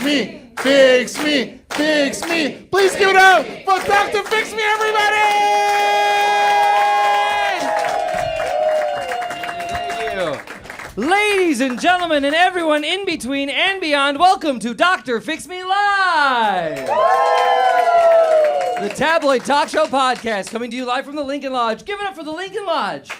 me, fix me, fix me. Please give it up for Dr. Fix Me, everybody! Thank you. Ladies and gentlemen, and everyone in between and beyond, welcome to Dr. Fix Me Live! The tabloid talk show podcast coming to you live from the Lincoln Lodge. Give it up for the Lincoln Lodge!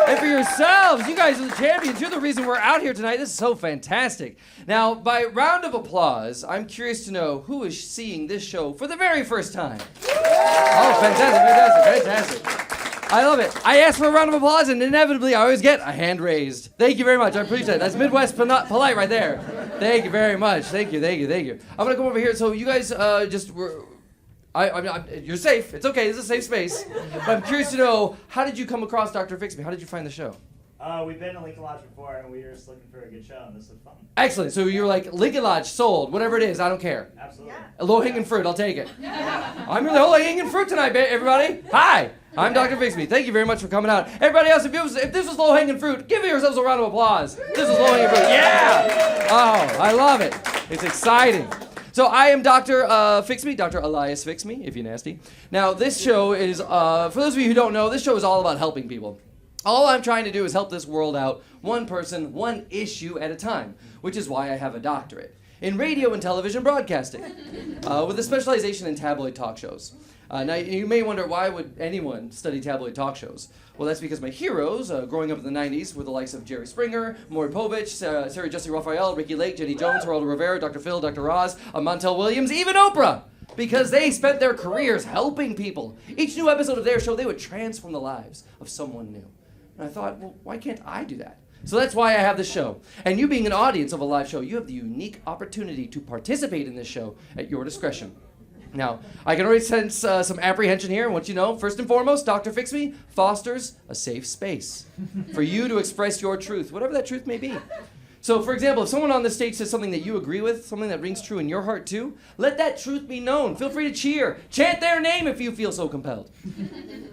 And for yourselves, you guys are the champions. You're the reason we're out here tonight. This is so fantastic. Now, by round of applause, I'm curious to know who is seeing this show for the very first time. Oh, fantastic. I love it. I ask for a round of applause, and inevitably, I always get a hand raised. Thank you very much. I appreciate it. That's Midwest polite right there. Thank you very much. Thank you. I'm going to come over here. So you guys you're safe. It's okay. This is a safe space. But I'm curious to know, how did you come across Dr. Fix Me? How did you find the show? We've been to Lincoln Lodge before, and we were just looking for a good show, and this was fun. Excellent. So you were like, Lincoln Lodge, sold, whatever it is, I don't care. Absolutely. A low-hanging fruit, I'll take it. I'm your low-hanging fruit tonight, everybody. Hi, I'm Dr. Fix Me. Thank you very much for coming out. Everybody else, if this was low-hanging fruit, give yourselves a round of applause. This is low-hanging fruit. Yeah! Oh, I love it. It's exciting. So I am Dr. Fix Me, Dr. Elias Fix Me, if you're nasty. Now, this show is, for those of you who don't know, this show is all about helping people. All I'm trying to do is help this world out, one person, one issue at a time, which is why I have a doctorate in radio and television broadcasting, with a specialization in tabloid talk shows. Now, you may wonder, why would anyone study tabloid talk shows? Well, that's because my heroes, growing up in the 90s, were the likes of Jerry Springer, Maury Povich, Sarah Jessica Raphael, Ricky Lake, Jenny Jones, Geraldo Rivera, Dr. Phil, Dr. Oz, Montel Williams, even Oprah, because they spent their careers helping people. Each new episode of their show, they would transform the lives of someone new. And I thought, well, why can't I do that? So that's why I have this show. And you being an audience of a live show, you have the unique opportunity to participate in this show at your discretion. Now, I can already sense some apprehension here. And what you know, first and foremost, Dr. Fix Me fosters a safe space for you to express your truth, whatever that truth may be. So, for example, if someone on the stage says something that you agree with, something that rings true in your heart too, let that truth be known. Feel free to cheer. Chant their name if you feel so compelled.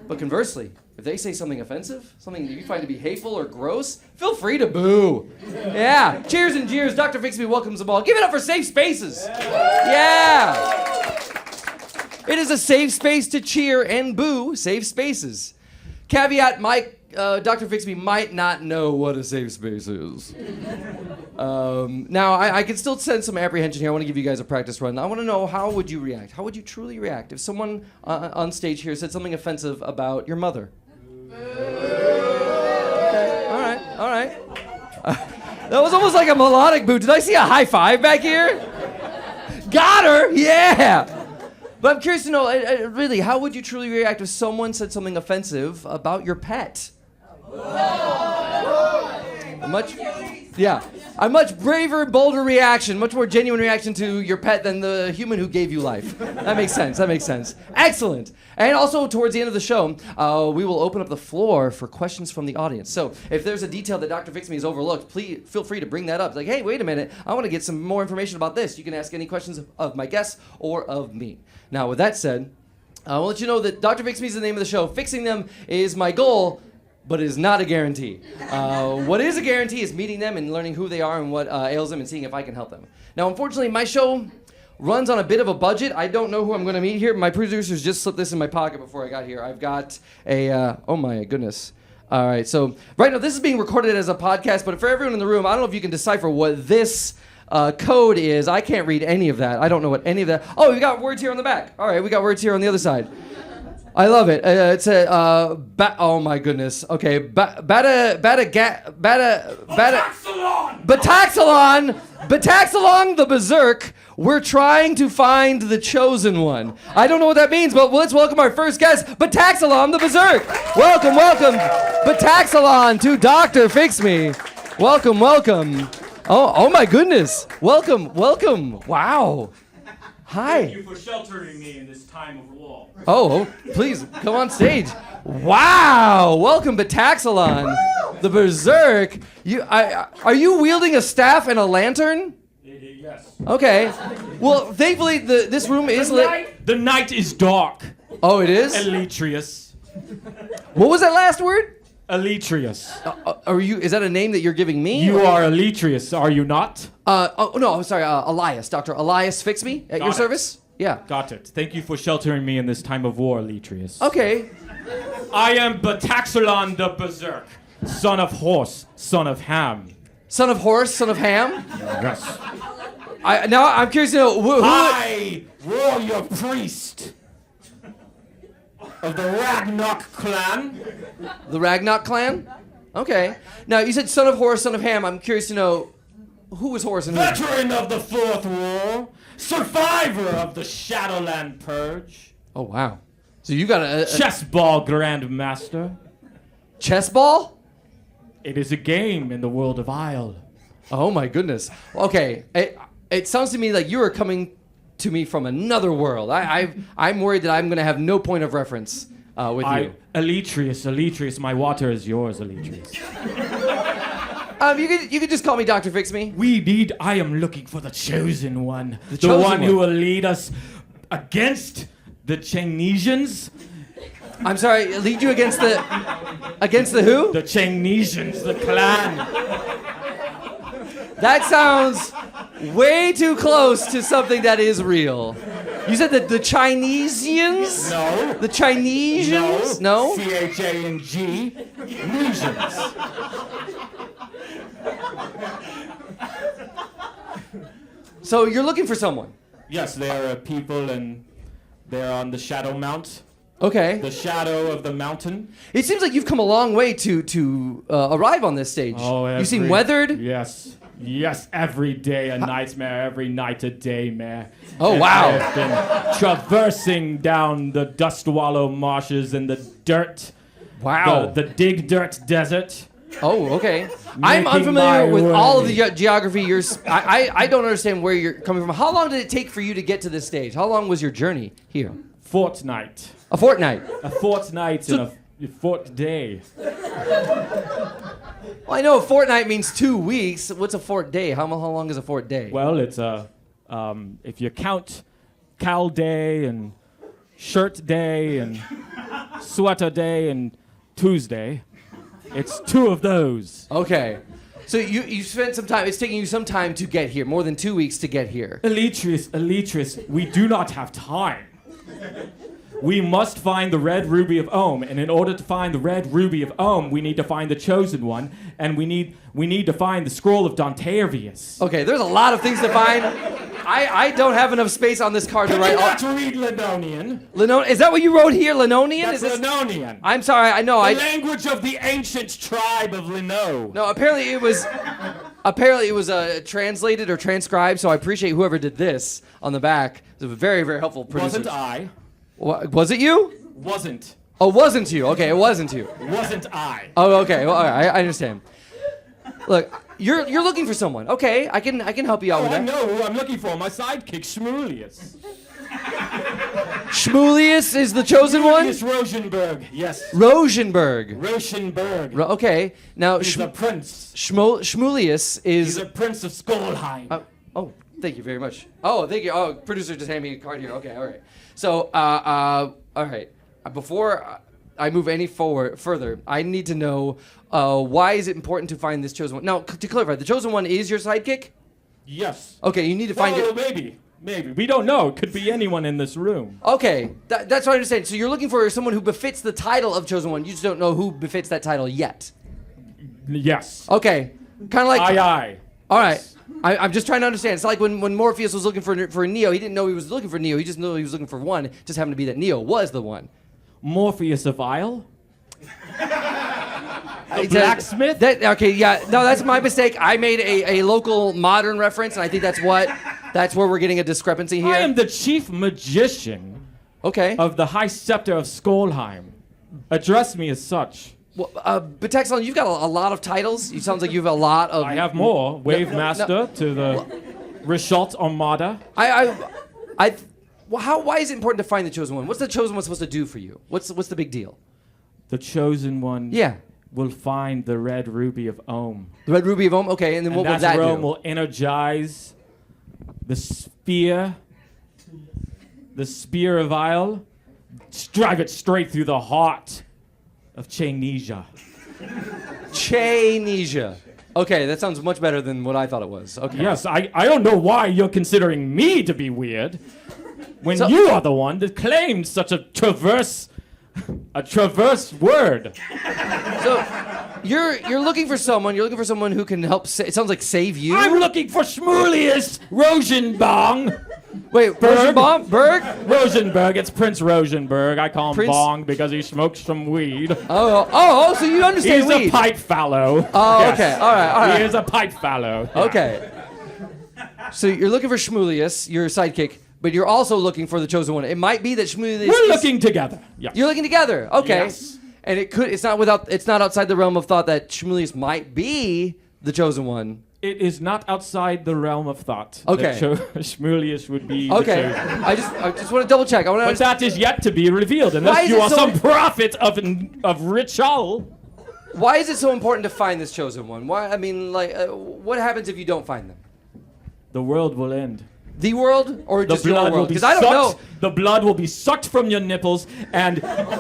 But conversely, if they say something offensive, something that you find to be hateful or gross, feel free to boo. Yeah. Cheers and jeers. Dr. Fix Me welcomes them all. Give it up for safe spaces. Yeah. It is a safe space to cheer and boo safe spaces. Caveat, Dr. Fix Me might not know what a safe space is. Now, I can still sense some apprehension here. I want to give you guys a practice run. I want to know, how would you react? How would you truly react if someone on stage here said something offensive about your mother? Okay. All right. That was almost like a melodic boo. Did I see a high five back here? Got her! Yeah! But I'm curious to know, really, how would you truly react if someone said something offensive about your pet? A much braver, bolder reaction, much more genuine reaction to your pet than the human who gave you life. That makes sense. Excellent. And also, towards the end of the show, we will open up the floor for questions from the audience. So if there's a detail that Dr. Fix Me has overlooked, please feel free to bring that up. Like, hey, wait a minute, I want to get some more information about this. You can ask any questions of my guests or of me. Now, with that said, I'll let you know that Dr. Fix Me is the name of the show. Fixing them is my goal, but it is not a guarantee. What is a guarantee is meeting them and learning who they are and what ails them and seeing if I can help them. Now, unfortunately, my show runs on a bit of a budget. I don't know who I'm going to meet here. My producers just slipped this in my pocket before I got here. I've got oh my goodness. All right, so right now this is being recorded as a podcast, but for everyone in the room, I don't know if you can decipher what this code is. I can't read any of that. I don't know what any of that. Oh, we got words here on the back. All right, we got words here on the other side. I love it. It's a oh my goodness. Okay, Bataxalon the Berserk. We're trying to find the chosen one. I don't know what that means, but let's welcome our first guest, Bataxalon the Berserk. Welcome, Bataxalon to Dr. Fix Me. Welcome. Oh my goodness. Welcome. Wow. Hi. Thank you for sheltering me in this time of war. Oh, please, come on stage. Wow. Welcome, Bataxalon, the Berserk. Are you wielding a staff and a lantern? Yes. Okay. Well, thankfully, this room is lit. The night is dark. Oh, it is? Elytrius. What was that last word? Elytrius. Are you? Is that a name that you're giving me? You are Elytrius, are you not? Oh no, I'm sorry. Elias, Dr. Elias, fix me at Got your it. service. Yeah. Got it. Thank you for sheltering me in this time of war, Elytrius. Okay. I am Bataxalon the Berserk, son of Horse, son of Ham. Son of horse, son of ham. Yes. Now I'm curious to know who. I, warrior priest of the Ragnarok clan. The Ragnarok clan? Okay. Now, you said son of horse, son of ham. I'm curious to know who was horse and who? Veteran of the Fourth War, survivor of the Shadowland Purge, Oh, wow. So you got a chess ball grandmaster. chess ball? It is a game in the world of Isle. Oh, my goodness. Okay. It sounds to me like you are coming to me from another world. I'm worried that I'm going to have no point of reference with you. Elytrius, my water is yours, Elytrius. You could just call me Dr. Fix Me. I am looking for the chosen one. The chosen one who one. will lead us against the Chinesians. I'm sorry, lead you against the who? The Chinesians, the clan. That sounds way too close to something that is real. You said that the Chinesians? No. The Chinesians? No? C-H-A-N-G. Nesians. So you're looking for someone. Yes, they are a people and they're on the Shadow Mount. Okay. The shadow of the mountain. It seems like you've come a long way to arrive on this stage. You seem weathered. Yes. Yes, every day a nightmare, every night a day, man. Oh, And wow. I've been traversing down the dust wallow marshes and the dirt. Wow. The dig dirt desert. Oh, okay. I'm Making unfamiliar my with all of way. the geography. I don't understand where you're coming from. How long did it take for you to get to this stage? How long was your journey here? Fortnight. A fortnight. A fortnight and a fort day. Well, I know a fortnight means 2 weeks. What's a fort day? How long is a fort day? Well, it's if you count Cal Day and Shirt Day and Sweater Day and Tuesday, it's 2 of those. Okay. So you spent some time. It's taking you some time to get here. More than 2 weeks to get here. Elytrius, we do not have time. We must find the red ruby of Ohm, and in order to find the red ruby of Ohm, we need to find the chosen one, and we need to find the scroll of Dontavius. Okay, there's a lot of things to find. I don't have enough space on this card to Can write. you not read Linonian? Is that what you wrote here, Linonian? That's Linonian. I'm sorry. I know. The language of the ancient tribe of Lino. No, apparently it was translated or transcribed. So I appreciate whoever did this on the back. It was a very, very helpful producer. Wasn't I? Was it you? Wasn't. Oh, wasn't you? Okay, it wasn't you. Wasn't I? Oh, okay. Well, all right, I understand. Look, you're looking for someone. Okay, I can help you out Oh, with I that. know who I'm looking for. My sidekick, Shmulius. Shmulius is the chosen one. Shmulius Rosenberg. Yes. Rosenberg. Rosenberg. Okay, now He's a prince. Shmulius He's is. a prince of Skolheim. Oh, thank you very much. Oh, thank you. Oh, producer just handed me a card here. Okay, all right. So, all right. Before I move any further, I need to know why is it important to find this chosen one? Now, to clarify, the chosen one is your sidekick? Yes. Okay, you need to find Well, it. maybe. We don't know. It could be anyone in this room. Okay, that's what I understand. So you're looking for someone who befits the title of chosen one. You just don't know who befits that title yet. Yes. Okay, kind of like. Aye. All right. I'm just trying to understand. It's like when Morpheus was looking for Neo, he didn't know he was looking for Neo. He just knew he was looking for one. It just happened to be that Neo was the one. Morpheus of Isle? The blacksmith? Okay, yeah. No, that's my mistake. I made a local modern reference, and I think that's where we're getting a discrepancy here. I am the chief magician Okay. of the High Scepter of Skolheim. Address me as such. Well, Betexlon, you've got a lot of titles. It sounds like you have a lot of. I have more. Wave no, Master to the Richot Armada. Why is it important to find the chosen one? What's the chosen one supposed to do for you? What's the big deal? The chosen one Yeah. will find the red ruby of Ohm. The Red Ruby of Ohm? Okay, and then what will that realm do? will energize the spear of Isle, drive it straight through the heart of Chanesia. Chanesia. Okay, that sounds much better than what I thought it was. Okay. Yes, I don't know why you're considering me to be weird when you are the one that claimed such a traverse word. So you're looking for someone. You're looking for someone who can help. It sounds like save you. I'm looking for Schmulius Rosenbong. Wait, Rosenbaum? Berg? Rosenberg. It's Prince Rosenberg. I call him Prince- Bong because he smokes some weed. Oh, so you understand He's weed. a pipe fallow. Oh, Yes. okay. All right. He is a pipe fallow. Okay. So you're looking for Shmulius, your sidekick, but you're also looking for the chosen one. It might be that Shmulius. We're looking together. Yes. You're looking together. Okay. Yes. And it's not outside the realm of thought that Shmulius might be the chosen one. It is not outside the realm of thought. Okay. That Shmulius would be the Okay. chosen. I just want to double check. I want to But understand. that is yet to be revealed, Why unless is you it are so- some prophet of ritual. Why is it so important to find this chosen one? Why? I mean, what happens if you don't find them? The world will end. The world or The just your blood will world? be Because I don't sucked. know. The blood will be sucked from your nipples, and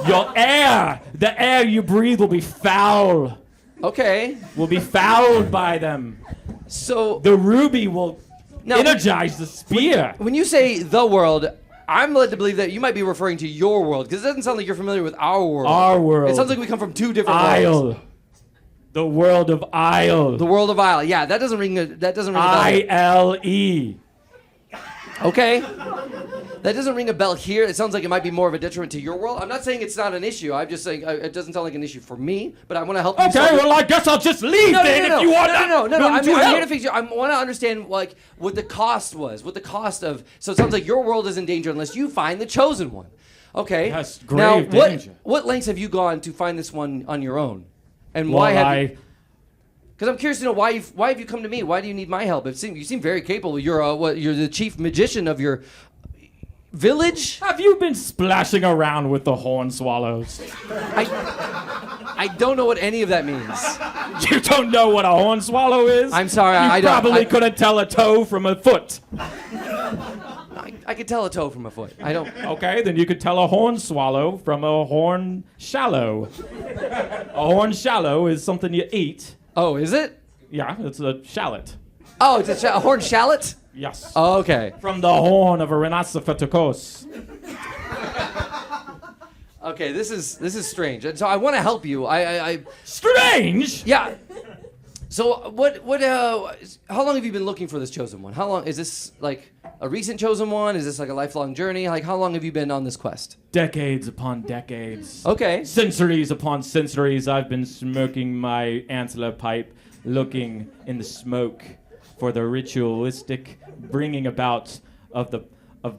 your air, the air you breathe, will be foul. Okay. Will be fouled by them. So The ruby will Now- energize the spear. when you say the world, I'm led to believe that you might be referring to your world because it doesn't sound like you're familiar with our world. Our world. It sounds like we come from two different worlds. Isle. The world of Isle. The world of Isle. Yeah, that doesn't ring a bell. ILE. Okay. That doesn't ring a bell here. It sounds like it might be more of a detriment to your world. I'm not saying it's not an issue. I'm just saying it doesn't sound like an issue for me, but I want to help you. Okay, solve it. well, I guess I'll just leave then if you want No. I'm to here help. to fix you. I want to understand like what the cost was. What the cost of. So it sounds like your world is in danger unless you find the chosen one. Okay. Yes, now, grave danger. what lengths have you gone to find this one on your own? And Well, why have you? Because I'm curious to know why have you come to me? Why do you need my help? You seem very capable. You're the chief magician of your village. Have you been splashing around with the horn swallows? I don't know what any of that means. You don't know what a horn swallow is? I'm sorry, You I don't- probably I- couldn't tell a toe from a foot. I could tell a toe from a foot. I don't. Okay, then you could tell a horn swallow from a horn shallow. A horn shallow is something you eat. Oh, is it? Yeah, it's a shallot. Oh, it's a horned shallot. Yes. Oh, okay. From the horn of a rhinoceros. Okay, this is strange. And so I want to help you. I Strange! yeah. So how long have you been looking for this chosen one? How long is this like a recent chosen one? Is this like a lifelong journey? Like how long have you been on this quest? Decades upon decades. Okay. Centuries upon centuries, I've been smoking my antler pipe, looking in the smoke for the ritualistic bringing about of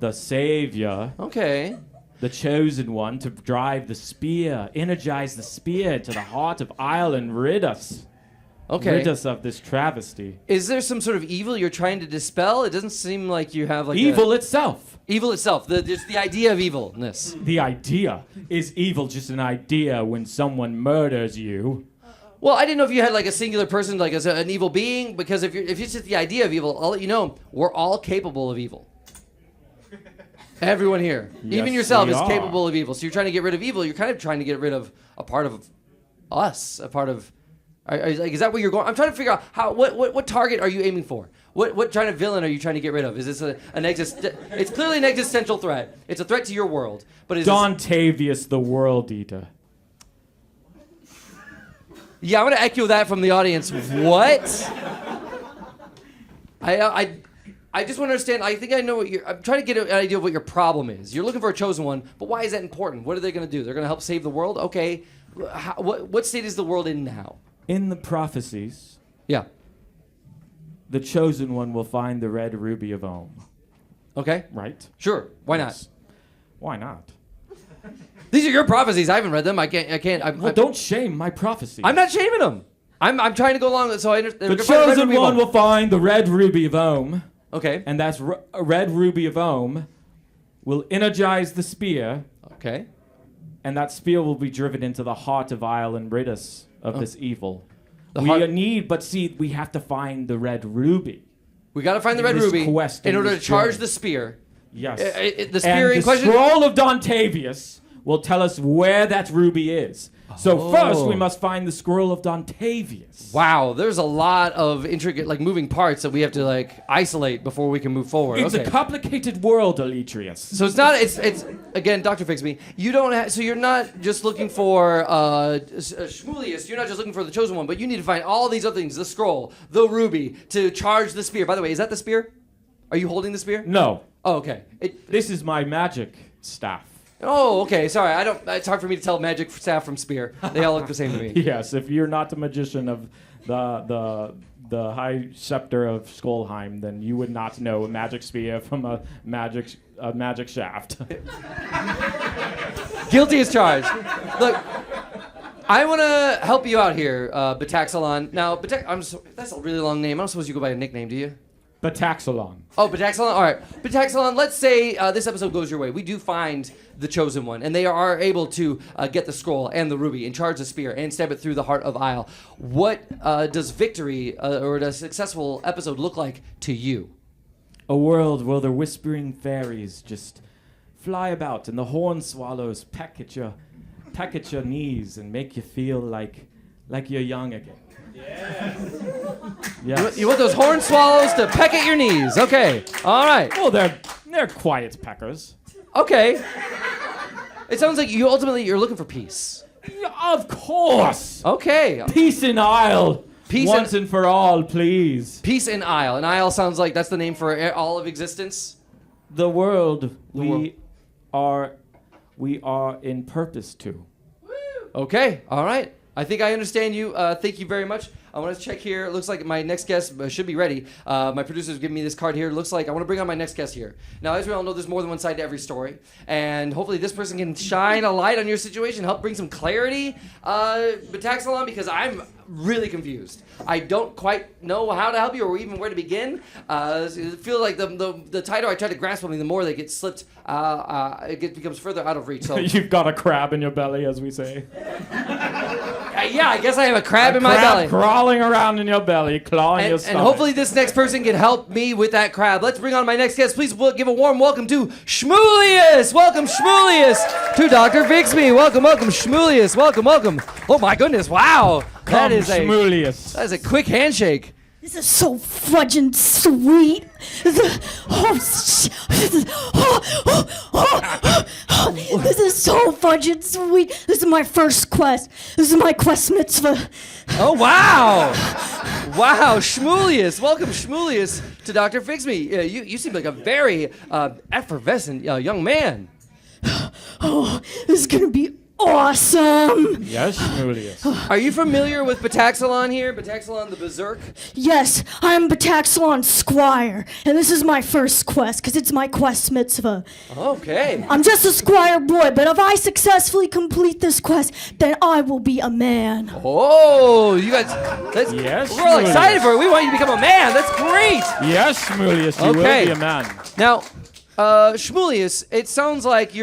the savior, Okay. the chosen one, to drive the spear, energize the spear to the heart of Isle and rid us Okay. of this travesty. Is there some sort of evil you're trying to dispel? It doesn't seem like you have like Evil itself. evil itself. Just the idea of evilness. The idea. Is evil just an idea when someone murders you? Well, I didn't know if you had like a singular person, like as an evil being, because if it's just the idea of evil, I'll let you know we're all capable of evil. Everyone here, even Yes, yourself, we is are. capable of evil. So you're trying to get rid of evil. You're kind of trying to get rid of a part of us, a part of. Like, is that where you're going? I'm trying to figure out what target are you aiming for? What kind of villain are you trying to get rid of? Is this It's clearly an existential threat. It's a threat to your world. But is Dontavius the World Eater. Yeah, I'm gonna echo that from the audience. What? I just want to understand. I think I know what I'm trying to get an idea of what your problem is. You're looking for a chosen one, but why is that important? What are they gonna do? They're gonna help save the world? Okay. What state is the world in now? In the prophecies, Yeah. the chosen one will find the red ruby of Ohm. Okay. Right? Sure. Why not? Yes. Why not? These are your prophecies. I haven't read them. I can't. Well, don't shame my prophecies. I'm not shaming them. I'm trying to go along. So I understand. The chosen one will find the red ruby of Ohm, Okay. and that's a red ruby of Ohm will energize the spear, Okay. and that spear will be driven into the heart of Isle and rid us of this evil. The We heart- we have to find the red ruby. We got to find the red this ruby quest, in in order to this charge journey. the spear. Yes. The spear and in the question. scroll of Dontavius will tell us where that ruby is. So first we must find the scroll of Dontavius. Wow, there's a lot of intricate, like, moving parts that we have to, like, isolate before we can move forward. It's a complicated world, Eletrius. So it's not. It's again, Dr. Fix Me. You don't. So you're not just looking for Shmulius. You're not just looking for the chosen one, but you need to find all these other things: the scroll, the ruby, to charge the spear. By the way, is that the spear? Are you holding the spear? No. Oh, okay. This is my magic staff. Oh, okay. Sorry, I don't. It's hard for me to tell magic staff from spear. They all look the same to me. Yes, if you're not the magician of the high scepter of Skullheim, then you would not know a magic spear from a magic shaft. Guilty as charged. Look, I want to help you out here, Bataxalon. Now, that's a really long name. I don't suppose you go by a nickname, do you? Bataxalon. Oh, Bataxalon? All right. Bataxalon, let's say this episode goes your way. We do find the chosen one, and they are able to get the scroll and the ruby and charge the spear and stab it through the heart of Isle. What does victory or a successful episode look like to you? A world where the whispering fairies just fly about and the horn swallows peck at your knees and make you feel like you're young again. Yes. You want those horn swallows to peck at your knees. Okay. All right. Well, they're quiet peckers. Okay. It sounds like you're looking for peace. Yeah, of course. Okay. Peace in Isle. Peace once and for all, please. Peace in Isle. And Isle sounds like that's the name for all of existence. The world we are in purpose to. Okay. All right. I think I understand you. Thank you very much. I want to check here. It looks like my next guest should be ready. My producer's giving me this card here. It looks like I want to bring on my next guest here. Now, as we all know, there's more than one side to every story. And hopefully this person can shine a light on your situation, help bring some clarity, Bataxalon, because I'm really confused. I don't quite know how to help you or even where to begin. I feel like the tighter I try to grasp something, the more they get slipped. It becomes further out of reach. So You've got a crab in your belly, as we say. yeah, I guess I have a crab in my belly. Crawling around in your belly, clawing your stomach. And hopefully this next person can help me with that crab. Let's bring on my next guest. Please give a warm welcome to Shmulius. Welcome, Shmulius, to Dr. Fix Me. Welcome, Shmulius. Welcome. Oh my goodness, wow. That is a quick handshake. This is so fudging sweet. This is so fudging sweet. This is my first quest. This is my quest mitzvah. Oh, wow. Wow, Shmulius. Welcome, Shmulius, to Dr. Fix Me. You seem like a very effervescent young man. Oh, this is going to be awesome. Yes, Shmulius. Are you familiar with Bataxalon here? Bataxalon the Berserk? Yes, I'm Bataxalon Squire, and this is my first quest, because it's my quest mitzvah. Okay. I'm just a squire boy, but if I successfully complete this quest, then I will be a man. Oh, you guys, Yes, we're all Shmulius. excited for it. We want you to become a man. That's great. Yes, Shmulius, you will be a man. Now, Shmulius, it sounds like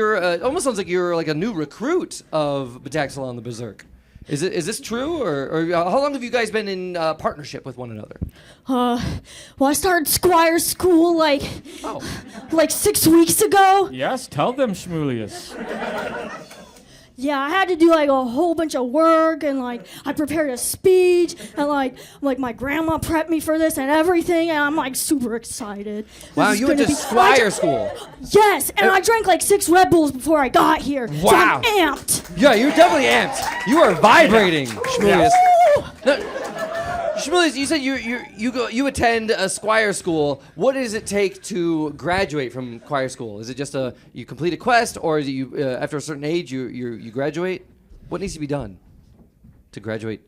almost sounds like you're like a new recruit of Bataxalon the Berserk. Is this true, or how long have you guys been in partnership with one another? Well, I started squire school like 6 weeks ago. Yes, tell them, Shmulius. Yeah, I had to do like a whole bunch of work, and like I prepared a speech, and like my grandma prepped me for this and everything, and I'm like super excited. Wow, you went to squire school. Yes, and I drank like 6 Red Bulls before I got here. Wow. So I'm amped. Yeah, you're definitely amped. You are vibrating, Shmulius. No, Shmulius, you said you attend a squire school. What does it take to graduate from squire school? Is it just you complete a quest, or is it you after a certain age you graduate? What needs to be done to graduate?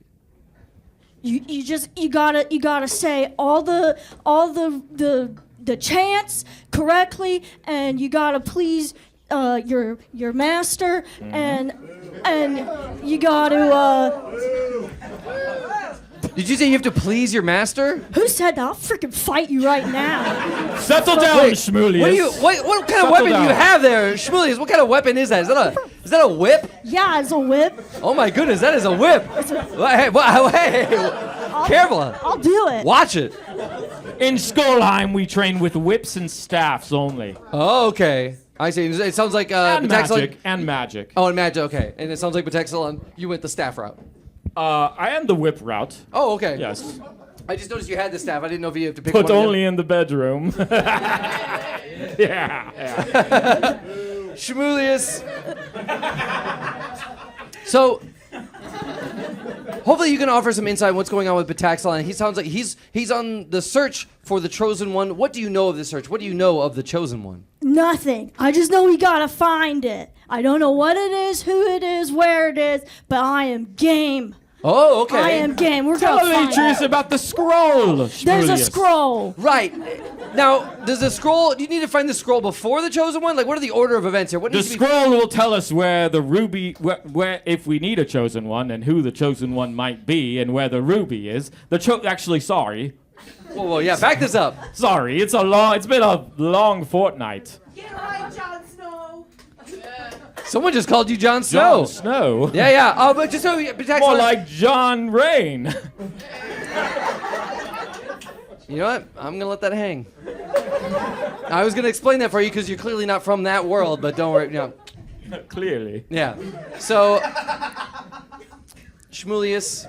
You gotta say all the chants correctly, and you gotta please your master, and you gotta. Did you say you have to please your master? Who said that? I'll freaking fight you right now. Settle down, Shmulius. What kind of weapon do you have there, Shmulius? What kind of weapon is that? Is that a whip? Yeah, it's a whip. Oh my goodness, that is a whip. Hey, careful. I'll do it. Watch it. In Skullheim, we train with whips and staffs only. Oh, okay. I see. It sounds like and Batexalon. magic. And magic. Oh, and magic. Okay. And it sounds like Batexalon, you went the staff route. I am the whip route. Oh, okay. Yes. I just noticed you had the staff. I didn't know if you have to pick But one of them. only in the bedroom. yeah. Shmulius. So, hopefully you can offer some insight on what's going on with Batexalon. He sounds like he's on the search for the Chosen One. What do you know of the search? What do you know of the Chosen One? Nothing. I just know we gotta find it. I don't know what it is, who it is, where it is, but I am game. Oh, okay. I am game. We're Tell gonna find Atreus it. about the scroll. There's a Shmulius. scroll. Right. Now, does the scroll, do you need to find the scroll before the Chosen One? Like, what are the order of events here? What The needs to be... scroll will tell us where the ruby, where if we need a chosen one, and who the chosen one might be, and where the ruby is. Actually, sorry, Whoa, yeah, back this up. sorry. It's been a long fortnight. Get right, Jon Snow. Someone just called you Jon Snow. Jon Snow. Yeah, yeah. Oh, but just so Batexalon... More like John Rain. You know what? I'm gonna let that hang. I was gonna explain that for you because you're clearly not from that world, but don't worry. You know, Clearly. yeah. So, Shmulius,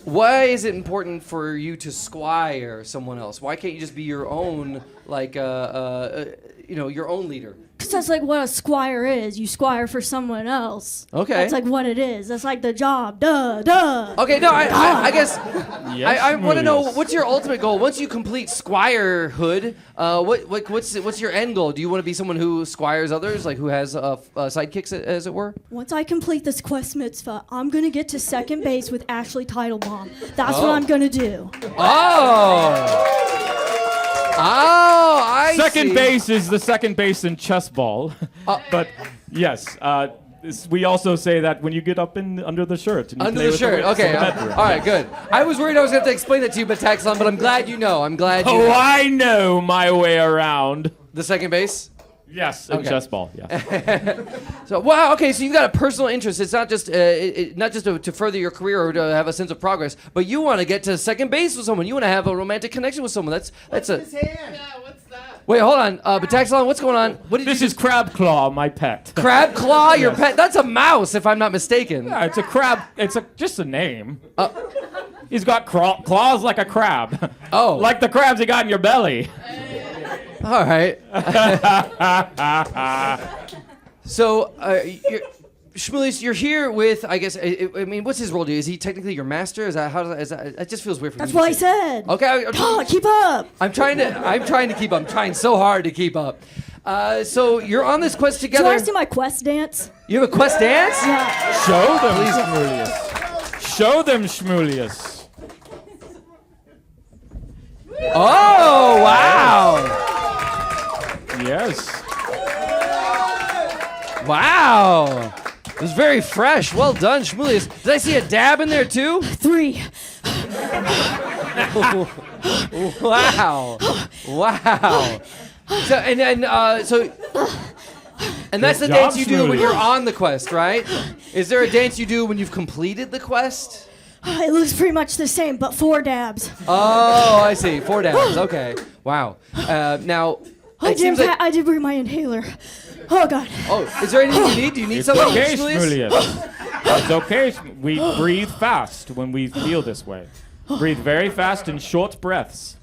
why is it important for you to squire someone else? Why can't you just be your own, like, your own leader? Because that's like what a squire is. You squire for someone else. Okay. That's like what it is. That's like the job. Duh. Okay, no, I guess Yes, I want to know Shmulius. what's your ultimate goal once you complete squirehood. What's your end goal? Do you want to be someone who squires others, like who has sidekicks, as it were? Once I complete this quest mitzvah, I'm going to get to second base with Ashley Teitelbaum. That's Oh. what I'm going to do. Oh, I Second see. base is the second base in chess ball. But yes, we also say that when you get up under the shirt. And you Under play the with shirt. whips Okay. in the bedroom. All right. Good. I was worried I was going to have to explain it to you, Batexalon, but I'm glad you know. I'm glad you Oh, know. I know my way around. The second base. Yes, in Okay. chess ball. Yeah. So wow. Okay. So you've got a personal interest. It's not just to further your career or to have a sense of progress, but you want to get to second base with someone. You want to have a romantic connection with someone. That's a. His hand. Yeah, what's that? Wait. Hold on. Batexalon, what's going on? What did This you is Crab Claw, my pet. Crab Claw, your Yes. pet? That's a mouse, if I'm not mistaken. Yeah, it's a crab. It's just a name. He's got claws like a crab. Oh. Like the crabs you got in your belly. All right. So, Shmulius, you're here with, I guess, I mean, what's his role? Is he technically your master? Is that it just feels weird for me That's to what I say. said. Okay. Keep up. I'm trying to keep up. I'm trying so hard to keep up. So you're on this quest Do together. I see my quest dance? You have a quest dance? Yeah. Show them, Shmulius. Show them, Shmulius. Oh, wow. Yes. Wow. It was very fresh. Well done, Shmulius. Did I see a dab in there too? 3. Wow. Wow. So and that's the Good dance job, you do when Shmulius. you're on the quest, right? Is there a dance you do when you've completed the quest? It looks pretty much the same, but 4 dabs. Oh, I see. 4 dabs. Okay. Wow. Now, it seems like. I did bring my inhaler. Oh, God. Oh, is there anything you need? Do you need It's something, okay, Shmulius? Shmulius. It's okay. We breathe fast when we feel this way. Breathe very fast in short breaths.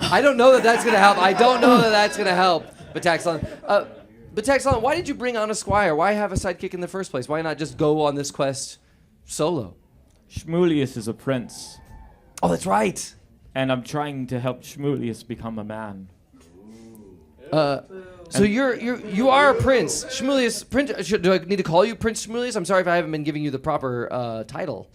I don't know that that's going to help. I don't know that that's going to help, Batexalon. Batexalon, why did you bring on a squire? Why have a sidekick in the first place? Why not just go on this quest solo? Shmulius is a prince, Oh, that's right. and I'm trying to help Shmulius become a man. So you are a prince, Shmulius. Do I need to call you Prince Shmulius? I'm sorry if I haven't been giving you the proper title.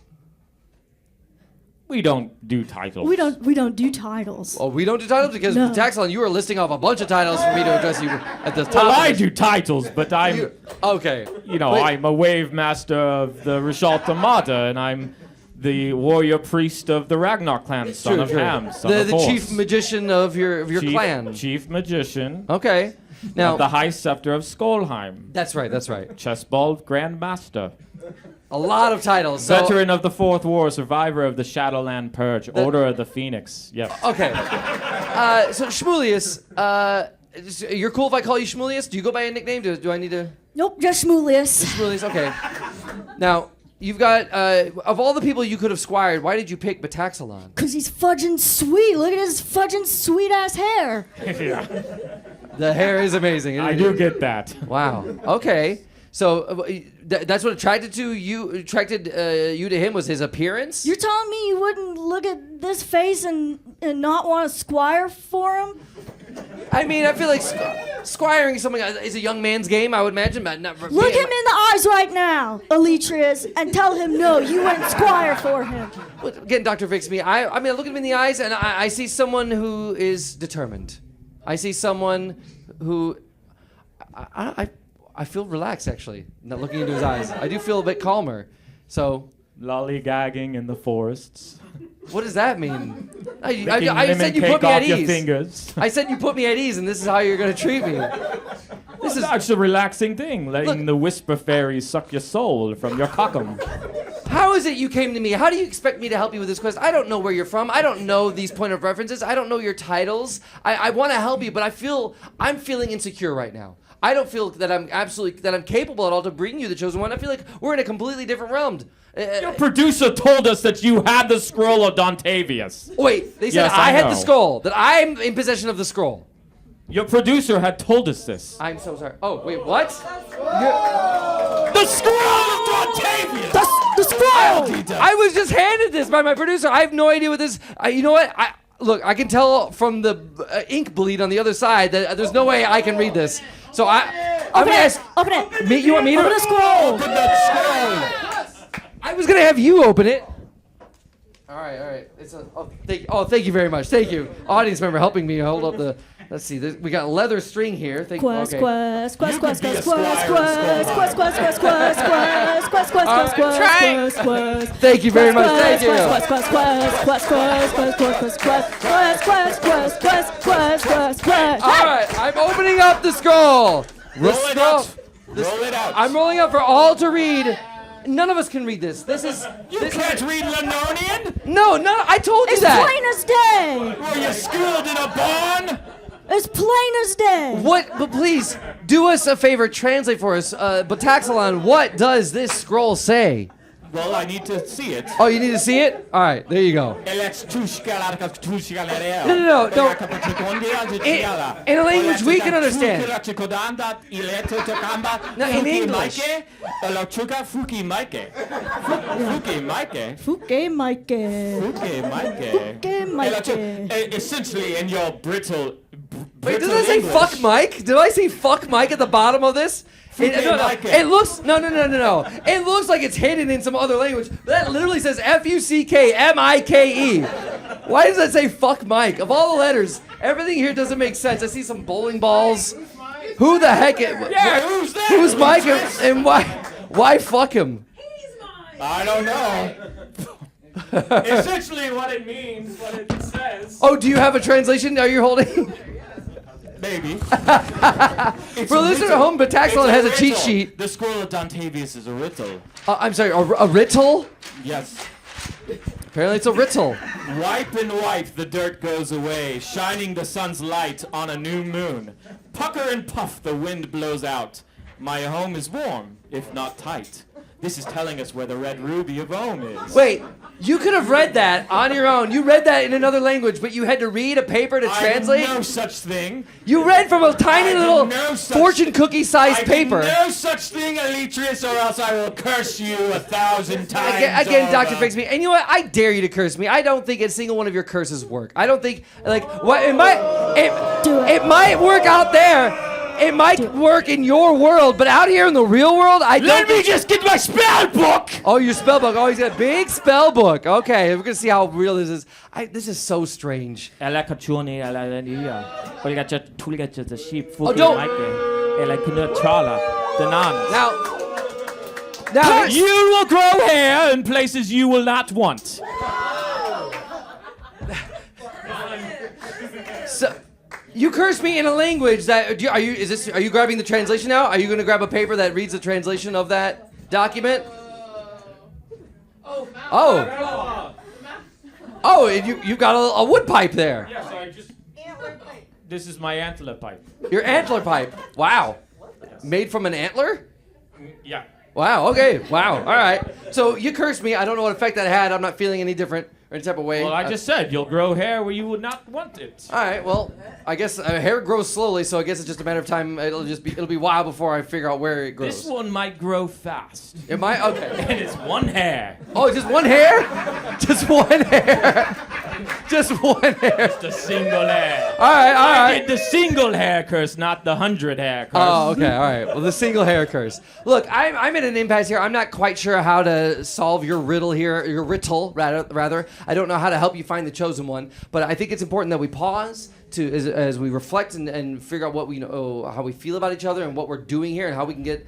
We don't do titles. We don't do titles. Oh, we don't do titles because No. Batexalon, you were listing off a bunch of titles for me to address you at the top. Well, of I this. do titles, but I'm, Okay. you know, Wait. I'm a wave master of the Rishalt Amata, and I'm the warrior priest of the Ragnar clan, son of Ham, son of the Horse. chief magician of your clan. Chief magician Okay. Now of the high scepter of Skolheim. that's right. That's right. Chessball grandmaster. A lot of titles. So, Veteran of the Fourth War, survivor of the Shadowland Purge, Order of the Phoenix. Yes. Okay. So Shmulius, you're cool if I call you Shmulius? Do you go by a nickname? Do I need to? Nope, just Shmulius. Shmulius, okay. Now, you've got, of all the people you could have squired, why did you pick Bataxalon? Because he's fudging sweet. Look at his fudging sweet ass hair. Yeah, The hair is amazing. I do get that. Wow. Okay. So that's what attracted you to him was his appearance? You're telling me you wouldn't look at this face and not want to squire for him? I mean, I feel like squiring something is a young man's game, I would imagine. But not Look him in the eyes right now, Elytrius, and tell him no, you wouldn't squire for him. Again, Dr. Fixme, I mean, I look at him in the eyes and I see someone who is determined. I see someone who I feel relaxed, actually, not looking into his eyes. I do feel a bit calmer. So, Lollygagging in the forests. what does that mean? I Licking said you lemon put me cake at off your ease. fingers. I said you put me at ease, and this is how you're going to treat me. This is That's a relaxing thing, letting Look. the whisper fairies suck your soul from your cockum. How is it you came to me? How do you expect me to help you with this quest? I don't know where you're from. I don't know these point of references. I don't know your titles. I want to help you, but I'm feeling insecure right now. I don't feel that I'm capable at all to bring you the chosen one. I feel like we're in a completely different realm. Your producer told us that you had the scroll of Dontavius. Wait, they said Yes, I I had the know. scroll, that I'm in possession of the scroll. Your producer had told us this. I'm so sorry. Oh, wait, what? The scroll of Dontavius! The scroll! I was just handed this by my producer. I have no idea what this. You know what? Look, I can tell from the ink bleed on the other side that there's no way I can read this. So I'm Open gonna it! ask. Open it! Me, you want me to? Open the scroll! I was gonna have you open it. All right. Thank you very much. Thank you, audience member, helping me hold up the. Let's see. We got leather string here. Quest, okay. quest, quest, quest, be a quest, quest, quest, quest, quest, quest, quest, quest, quest, quest, quest, trying. quest, quest. Thank you very much. Thank you. Quest, quest, quest, quest, quest, quest, quest, quest, quest, quest, quest, quest, quest, quest, quest. All right, I'm opening up the scroll. Roll it out. Roll it out. I'm rolling up for all to read. None of us can read this. This is. You can't read Lenonian? No. I told you It's that. plain as day. Were you schooled in a barn? It's plain as day. What? But please do us a favor. Translate for us. Bataxalon, what does this scroll say? Well, I need to see it. Oh, you need to see it? All right, there you go. No. In a language we can understand. No, in English. Fuke Mike. Fuke Mike. Essentially, in your brittle. Wait, does it say fuck Mike? Did I say fuck Mike at the bottom of this? It looks no. It looks like it's hidden in some other language. But that literally says FUCKMIKE. Why does that say fuck Mike? Of all the letters, everything here doesn't make sense. I see some bowling balls. Who the heck? Yeah, who's that? Who's Mike and why? Why fuck him? I don't know. Essentially, what it means, what it says. Oh, do you have a translation? Are you holding? Maybe. For listeners at home, Bataxalon has a cheat sheet. The scroll of Dontavius is a riddle. I'm sorry, a riddle? Yes. Apparently it's a riddle. Wipe and wipe, the dirt goes away, shining the sun's light on a new moon. Pucker and puff, the wind blows out. My home is warm, if not tight. This is telling us where the red ruby of Ohm is. Wait, you could have read that on your own. You read that in another language, but you had to read a paper to translate? No such thing. You read from a tiny little no such fortune cookie-sized paper. No such thing, Elytrius, or else I will curse you 1,000 times. Again, Dr. over. Fix Me. And you know what? I dare you to curse me. I don't think a single one of your curses work. I don't think, what, it might work out there. It might work in your world, but out here in the real world, I don't. Let me just get my spell book! Oh, your spell book. Oh, he's got a big spell book. Okay, we're going to see how real this is. This is so strange. Oh, Now, you will grow hair in places you will not want. so, you cursed me in a language that are you grabbing the translation now? Are you going to grab a paper that reads the translation of that document? Oh, and you got a wood pipe there. Yeah, so I just... This is my antler pipe. Your antler pipe. Wow. Made from an antler? Yeah. Wow, okay. Wow. All right. So you cursed me. I don't know what effect that had. I'm not feeling any different or any type of way. Well, I just said you'll grow hair where you would not want it. All right. Well, I guess hair grows slowly, so I guess it's just a matter of time. It'll be a while before I figure out where it grows. This one might grow fast. It might. Okay. And it's one hair. Oh, just one hair? Just one hair. Just one hair. Just a single hair. All right. All I right. did the single hair curse, not the 100 hair curse. Oh, okay, all right. Well, the single hair curse. Look, I'm at an impasse here. I'm not quite sure how to solve your riddle here, your riddle, rather. I don't know how to help you find the chosen one, but I think it's important that we pause to as we reflect and figure out what we know, how we feel about each other and what we're doing here and how we can get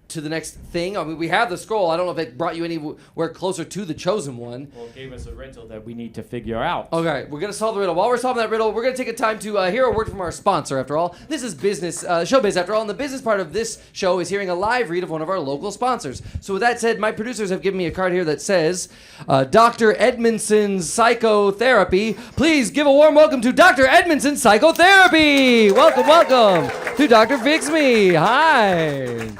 to the next thing. I mean, we have the scroll. I don't know if it brought you anywhere closer to the chosen one. Well, it gave us a riddle that we need to figure out. Okay, we're gonna solve the riddle. While we're solving that riddle, we're gonna take a time to hear a word from our sponsor. After all, this is business, showbiz. After all, and the business part of this show is hearing a live read of one of our local sponsors. So with that said, my producers have given me a card here that says, Dr. Edmondson's Psychotherapy. Please give a warm welcome to Dr. Edmondson's Psychotherapy. Welcome, welcome to Dr. Fix Me. Hi.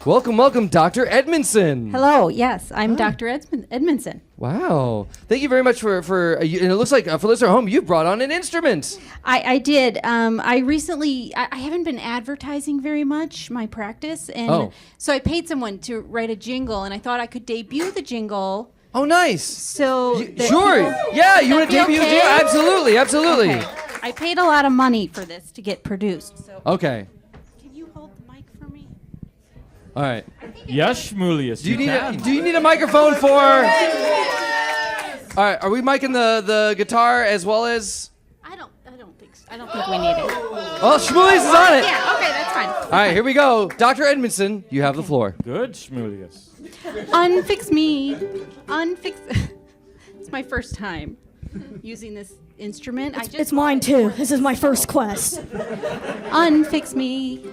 Welcome, Dr. Edmondson. Hello, yes, I'm Dr. Edmondson. Wow. Thank you very much for and it looks like for listeners at home, you've brought on an instrument. I did. I recently, I haven't been advertising very much, my practice, and so I paid someone to write a jingle, and I thought I could debut the jingle. Oh, nice. So Sure. Yeah, you want to debut okay? the Absolutely, absolutely. Okay. I paid a lot of money for this to get produced. So Okay. can you hold the mic for me? All right. Yes, Shmulius, Do you can. need a microphone for? All right. Are we miking the guitar as well as? I don't think so. I don't think we need it. Well, Shmulius is on it. Yeah, okay, that's fine. All right, here we go. Dr. Edmondson, you have the floor. Good, Shmulius. Unfix me. It's my first time using this instrument. It's mine too. This is my first quest. Unfix me.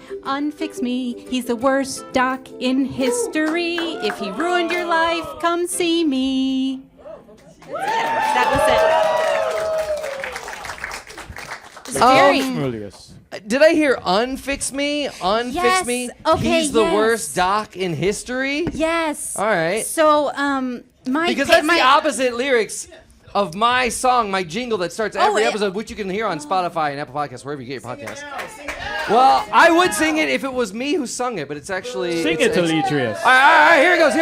He's the worst doc in history. If he ruined your life, come see me. That was it. Shmulius. Did I hear unfix me? Unfix Yes, me? okay, He's the yes. worst doc in history? Yes. All right. So, Because that's the opposite lyrics of my song, my jingle that starts every episode, which you can hear on Spotify and Apple Podcasts, wherever you get your podcasts. Well, I would sing it if it was me who sung it, but it's actually... Sing it, Demetrius. All right, here it goes.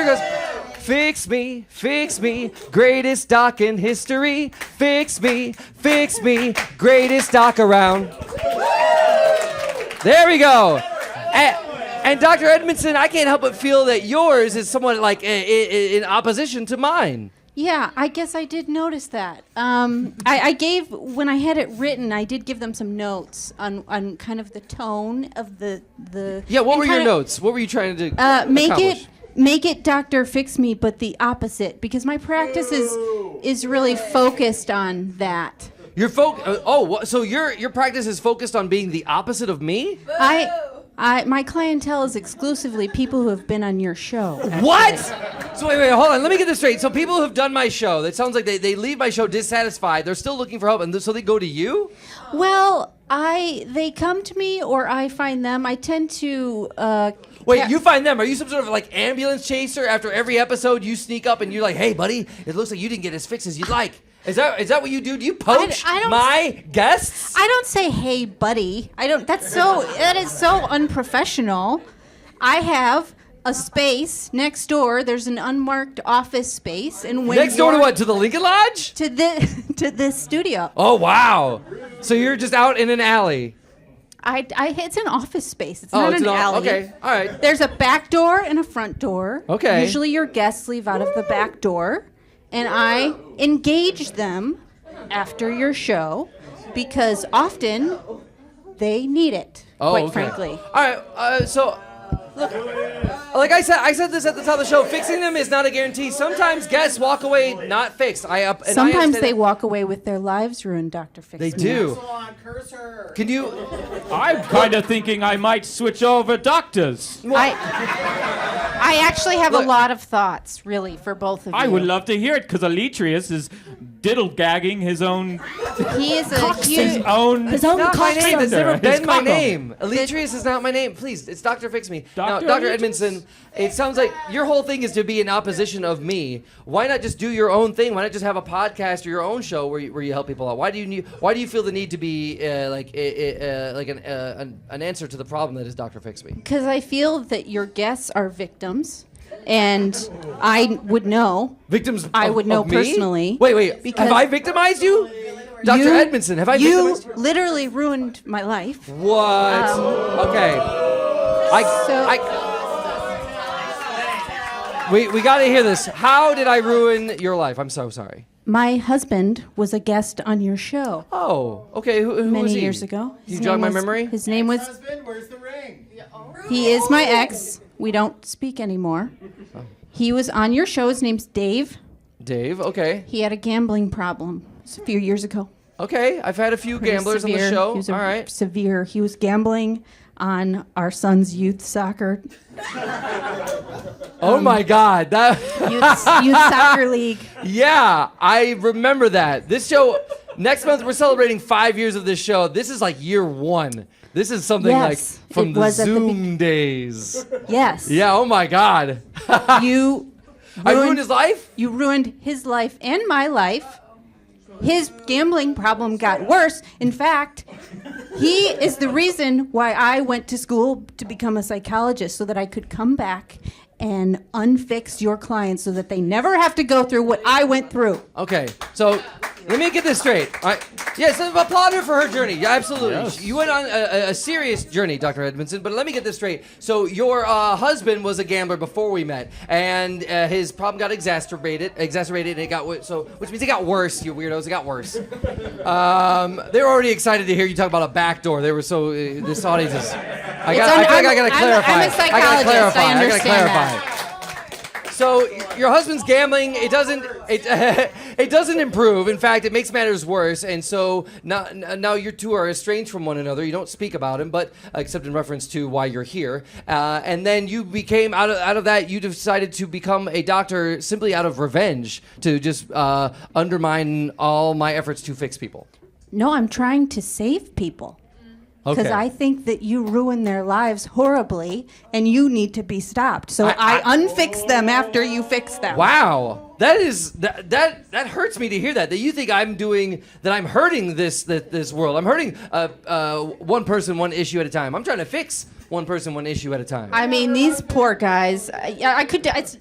Fix me, greatest doc in history. Fix me, greatest doc around. There we go. And Dr. Edmondson, I can't help but feel that yours is somewhat like in opposition to mine. Yeah, I guess I did notice that. I gave, when I had it written, I did give them some notes on kind of the tone of the Yeah, what and were your kinda, notes? What were you trying to accomplish? Make it Dr. Fix Me, but the opposite, because my practice is really focused on that. So your practice is focused on being the opposite of me? My clientele is exclusively people who have been on your show. What? So wait, hold on. Let me get this straight. So people who have done my show, that sounds like they leave my show dissatisfied. They're still looking for help, and so they go to you? Well, they come to me or I find them. I tend to... Wait, you find them. Are you some sort of like ambulance chaser? After every episode, you sneak up and you're like, hey, buddy, it looks like you didn't get as fixed as you'd like. Is that what you do? Do you poach I don't- my guests? I don't say, hey, buddy. That is so unprofessional. I have a space next door. There's an unmarked office space. And when Next door to what? To the Lincoln Lodge? To this studio. Oh, wow. So you're just out in an alley. It's an office space. It's not it's an alley. Okay, all right. There's a back door and a front door. Okay. Usually your guests leave out of the back door. And I engage them after your show because often they need it, quite frankly. All right, so look, like I said this at the top of the show, fixing them is not a guarantee. Sometimes guests walk away not fixed. Sometimes they walk away with their lives ruined, Dr. Fix They Me. do. Curse her. Can you... I'm kind of thinking I might switch over doctors. I I actually have Look. a lot of thoughts, really, for both of you. I would love to hear it because Aletrius is diddle gagging his own. He is a His huge. own. His own Not my name. It's never His been my cock-up. name. Aletrius is not my name. Please, it's Dr. Fix Me. Now, Dr. Dr. Aletrius? Edmondson, it sounds like your whole thing is to be in opposition of me. Why not just do your own thing? Why not just have a podcast or your own show where you help people out? Why do you feel the need to be like an answer to the problem that is Dr. Fix Me? Because I feel that your guests are victims, and I would know. Victims. I would know of me? personally. Wait. because Have I victimized you? Dr. you- Edmondson, have I You victimized you? literally ruined my life. What? Okay. We got to hear this. How did I ruin your life? I'm so sorry. My husband was a guest on your show Oh, okay. Who was many he? years ago. Can you His jog name my was- memory? His name was. Husband, where's the ring? He is my ex. We don't speak anymore. He was on your show. His name's Dave. Dave. Okay. He had a gambling problem a few years ago. Okay. I've had a few Pretty gamblers on the severe. show. He was All right. severe. He was gambling on our son's youth soccer, Oh my God. That. youth soccer league. Yeah, I remember that. This show. Next month we're celebrating 5 years of this show. This is like year 1. This is something Yes, like from it the was at the Zoom days. Yes. Yeah. Oh my God. You. I ruined his life. You ruined his life and my life. His gambling problem got worse. In fact, he is the reason why I went to school to become a psychologist so that I could come back and unfix your clients so that they never have to go through what I went through. Okay, so let me get this straight. All right. Yes, applaud her for her journey. Yeah, absolutely. Yes. You went on a serious journey, Dr. Edmondson, but let me get this straight. So your husband was a gambler before we met, and his problem got exacerbated, and it got which means it got worse, you weirdos, it got worse. They were already excited to hear you talk about a back door. They were so, this audience is, I feel like I gotta clarify. I'm a psychologist. I understand that. So your husband's gambling. It doesn't improve. In fact, it makes matters worse. And so now you two are estranged from one another. You don't speak about him, but except in reference to why you're here. And then you became out of that. You decided to become a doctor simply out of revenge to just undermine all my efforts to fix people. No, I'm trying to save people. Because Okay. I think that you ruin their lives horribly, and you need to be stopped. So I unfix them after you fix them. Wow, that hurts me to hear that. That you think I'm hurting this world. I'm hurting one person, one issue at a time. I'm trying to fix one person, one issue at a time. I mean, these poor guys.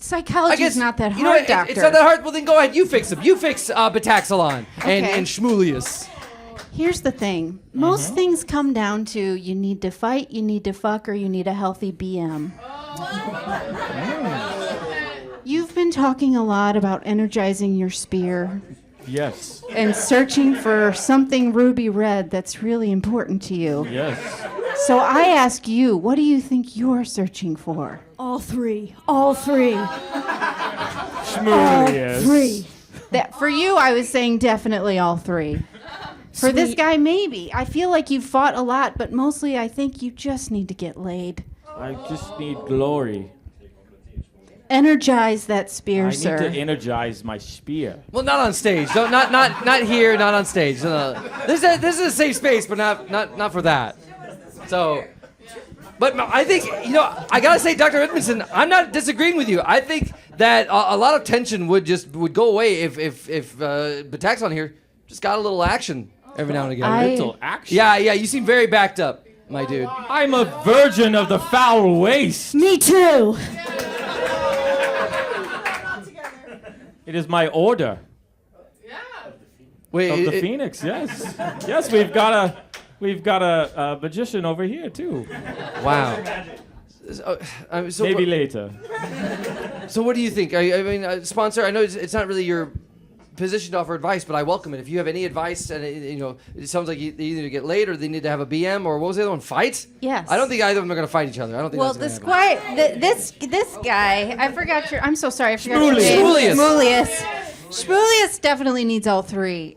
Psychology is not that hard, You know what? doctor. It's not that hard. Well, then go ahead. You fix them. You fix Betaxalon and Okay. Shmulius. Here's the thing. Most things come down to you need to fight, you need to fuck, or you need a healthy BM. You've been talking a lot about energizing your spear Yes. and searching for something ruby red that's really important to you. Yes. So I ask you, what do you think you're searching for? All three. All three. Shmoolius. Three. That for you, I was saying definitely all three. For this Sweet. guy, maybe. I feel like you've fought a lot, but mostly I think you just need to get laid. I just need glory. Energize that spear, I need sir. to energize my spear. Well, not on stage. Don't, not here. Not on stage. No. This is a safe space, but not for that. So, but I think I gotta say, Dr. Edmondson, I'm not disagreeing with you. I think that a lot of tension would go away if Betaxalon here just got a little action every now and again. Little action. Yeah. You seem very backed up, my dude. I'm a virgin of the foul waste. Me too. It is my order Wait, of the Phoenix. Yes. Yes, we've got a magician over here too. wow. So Maybe later. So what do you think? Sponsor. I know it's not really your position to offer advice, but I welcome it. If you have any advice, and it sounds like they either get laid or they need to have a BM, or what was the other one? Fight? Yes. I don't think either of them are going to fight each other. I don't think. Well, that's gonna happen. this guy, I forgot your. I'm so sorry. I forgot your Shmulius. name. Shmulius. Shmulius definitely needs all three.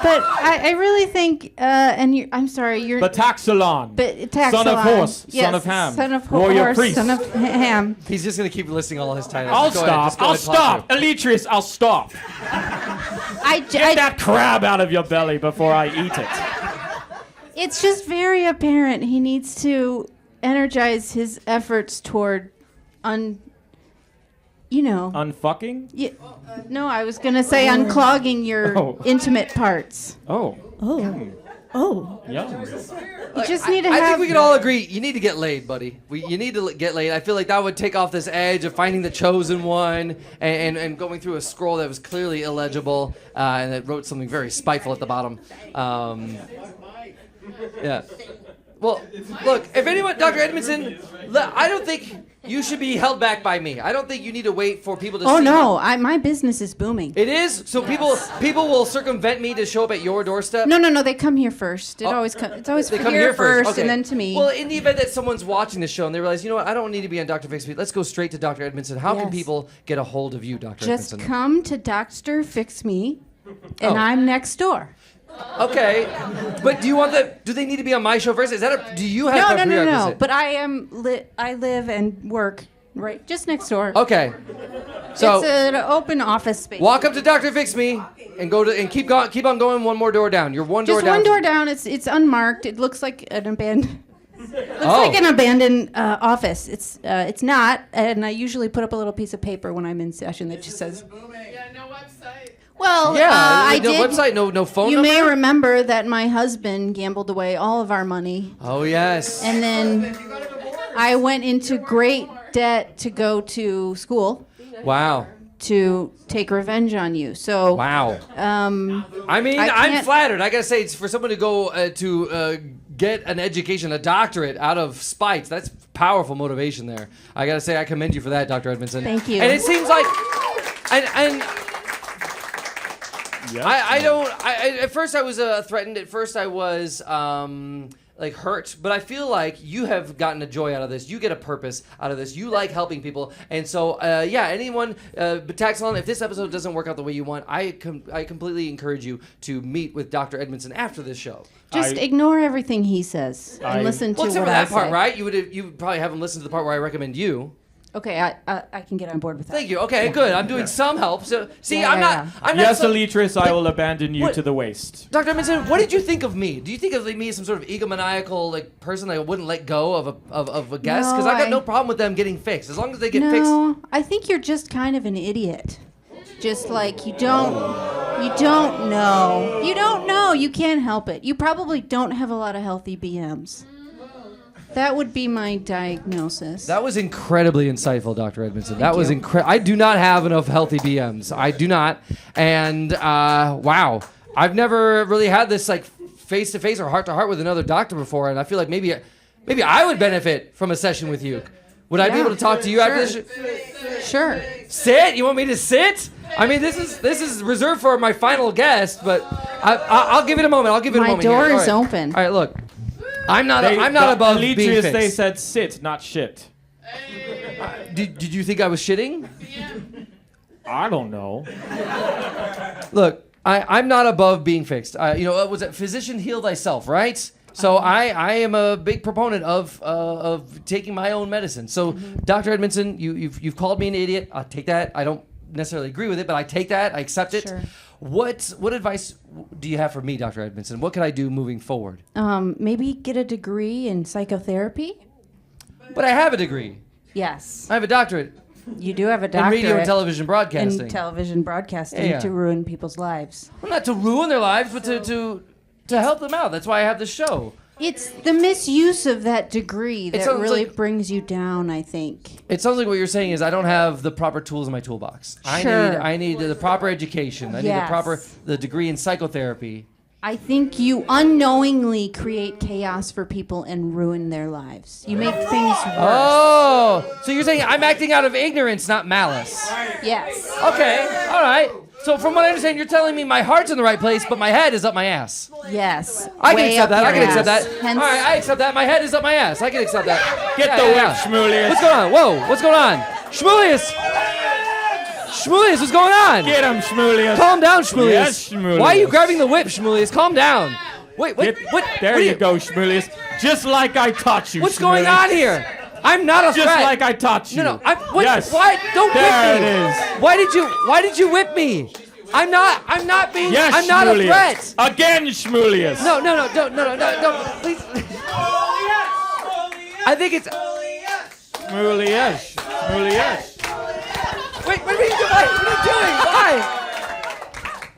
But I really think, I'm sorry, you're. The tax salon. But tax Son of salon. horse, Yes, son of ham, son of warrior horse, priest. son of ham. He's just gonna keep listing all his titles. I'll Just go ahead, stop. just go I'll ahead, stop. plow Elitris, I'll stop. Get that crab out of your belly before I eat it. It's just very apparent he needs to energize his efforts toward Unfucking? no, I was going to say unclogging your intimate parts. Oh. Oh. Yum. You just need to I have. think we can all agree you need to get laid, buddy. You need to get laid. I feel like that would take off this edge of finding the chosen one and going through a scroll that was clearly illegible and that wrote something very spiteful at the bottom. Yeah. Well, look, if anyone, Dr. Edmondson, I don't think you should be held back by me. I don't think you need to wait for people to see no, my business is booming. It is? So people will circumvent me to show up at your doorstep? No, they come here first. It's always They come here first Okay. and then to me. Well, in the event that someone's watching the show and they realize, you know what, I don't need to be on Dr. Fix Me. Let's go straight to Dr. Edmondson. How can Yes. people get a hold of you, Dr. Just Edmondson? come to Dr. Fix Me, and Oh. I'm next door. Okay, but do they need to be on my show first? Do you have a No. prerequisite? But I live and work right just next door. Okay, so it's an open office space. walk up to Dr. Fix Me and keep on going one more door down. You're one door Just down. one door down. It's unmarked. It looks like an abandoned. Oh. Like an abandoned office. It's not, and I usually put up a little piece of paper when I'm in session that just says. Yeah, no website. Well, Yeah, I no did. website, no phone You number? may remember that my husband gambled away all of our money, Oh, yes. and then I went into great debt to go to school Wow. to take revenge on you. So, Wow. I mean, I I'm can't- flattered. I gotta say, it's for someone to go to get an education, a doctorate out of spite. That's powerful motivation there. I gotta say, I commend you for that, Dr. Edmondson. Thank you. And it seems like, and Yes. at first I was threatened. At first I was like hurt, but I feel like you have gotten a joy out of this. You get a purpose out of this. You like helping people, and so anyone, Taxalon, if this episode doesn't work out the way you want, I completely encourage you to meet with Dr. Edmondson after this show. just ignore everything he says and listen to Well, what except for I that part, say. right? You would probably have him listen to the part where I recommend you. Okay, I can get on board with that. Thank you. Okay, good. I'm doing some help. So see, Yeah, I'm yeah, not. Yes, so- Elitris, I will abandon you What- to the waste. Dr. Edmondson, what did you think of me? Do you think of me as some sort of egomaniacal person that wouldn't let go of a guest? Because No, I got I- no problem with them getting fixed as long as they get fixed. No, I think you're just kind of an idiot. Just like you don't know. You don't know. You can't help it. You probably don't have a lot of healthy BMs. That would be my diagnosis. That was incredibly insightful, Dr. Edmondson. That was incredible. I do not have enough healthy BMs. I do not. And wow, I've never really had this like face to face or heart to heart with another doctor before, and I feel like maybe I would benefit from a session with you. Would I be able to talk to you after this? Sure. Sit? You want me to sit? I mean, this is reserved for my final guest, but I'll give it a moment. I'll give it a My moment. door here. is All right. open. All right, look. I'm not above being Elitris, fixed. they said sit, not shit. Did you think I was shitting? I don't know. Look, I'm not above being fixed. Was it physician heal thyself, right? So I am a big proponent of taking my own medicine. So, Dr. Edmondson, you've called me an idiot. I'll take that. I don't necessarily agree with it, but I take that. I accept it. Sure. What advice do you have for me, Dr. Edmondson? What can I do moving forward? Maybe get a degree in psychotherapy. But I have a degree. Yes, I have a doctorate you do have a in doctorate radio and television broadcasting. in television broadcasting Yeah. to ruin people's lives. Well, not to ruin their lives, but to help them out. That's why I have this show. It's the misuse of that degree that sounds really like- brings you down, I think. It sounds like what you're saying is I don't have the proper tools in my toolbox. Sure. I need the proper education. I need Yes. the degree in psychotherapy. I think you unknowingly create chaos for people and ruin their lives. You make things worse. Oh, so you're saying I'm acting out of ignorance, not malice. Yes. Okay, all right. So from what I understand, you're telling me my heart's in the right place, but my head is up my ass. Yes. I can Way accept up that. I your can accept ass. that. Hence, All right, I accept that. My head is up my ass. I can accept that. Get Yeah, the yeah, whip, yeah. Shmulius. What's going on? Whoa, what's going on? Shmulius! Shmulius, what's going on? Get him, Shmulius. Calm down, Shmulius. Yes, Shmulius. Why are you grabbing the whip, Shmulius? Calm down. Wait, There what you go, Shmulius. Just like I taught you, What's going on here? I'm not a Just threat. like I taught you. No, what? Yes. Why? Don't There whip me. it is. Why did you whip me? I'm not being. Yes, I'm not Shmulius. a threat. Again, Shmulius. No, don't, please. I think it's. Shmulius. Shmulius. Wait, what are you doing? What are you doing? Why?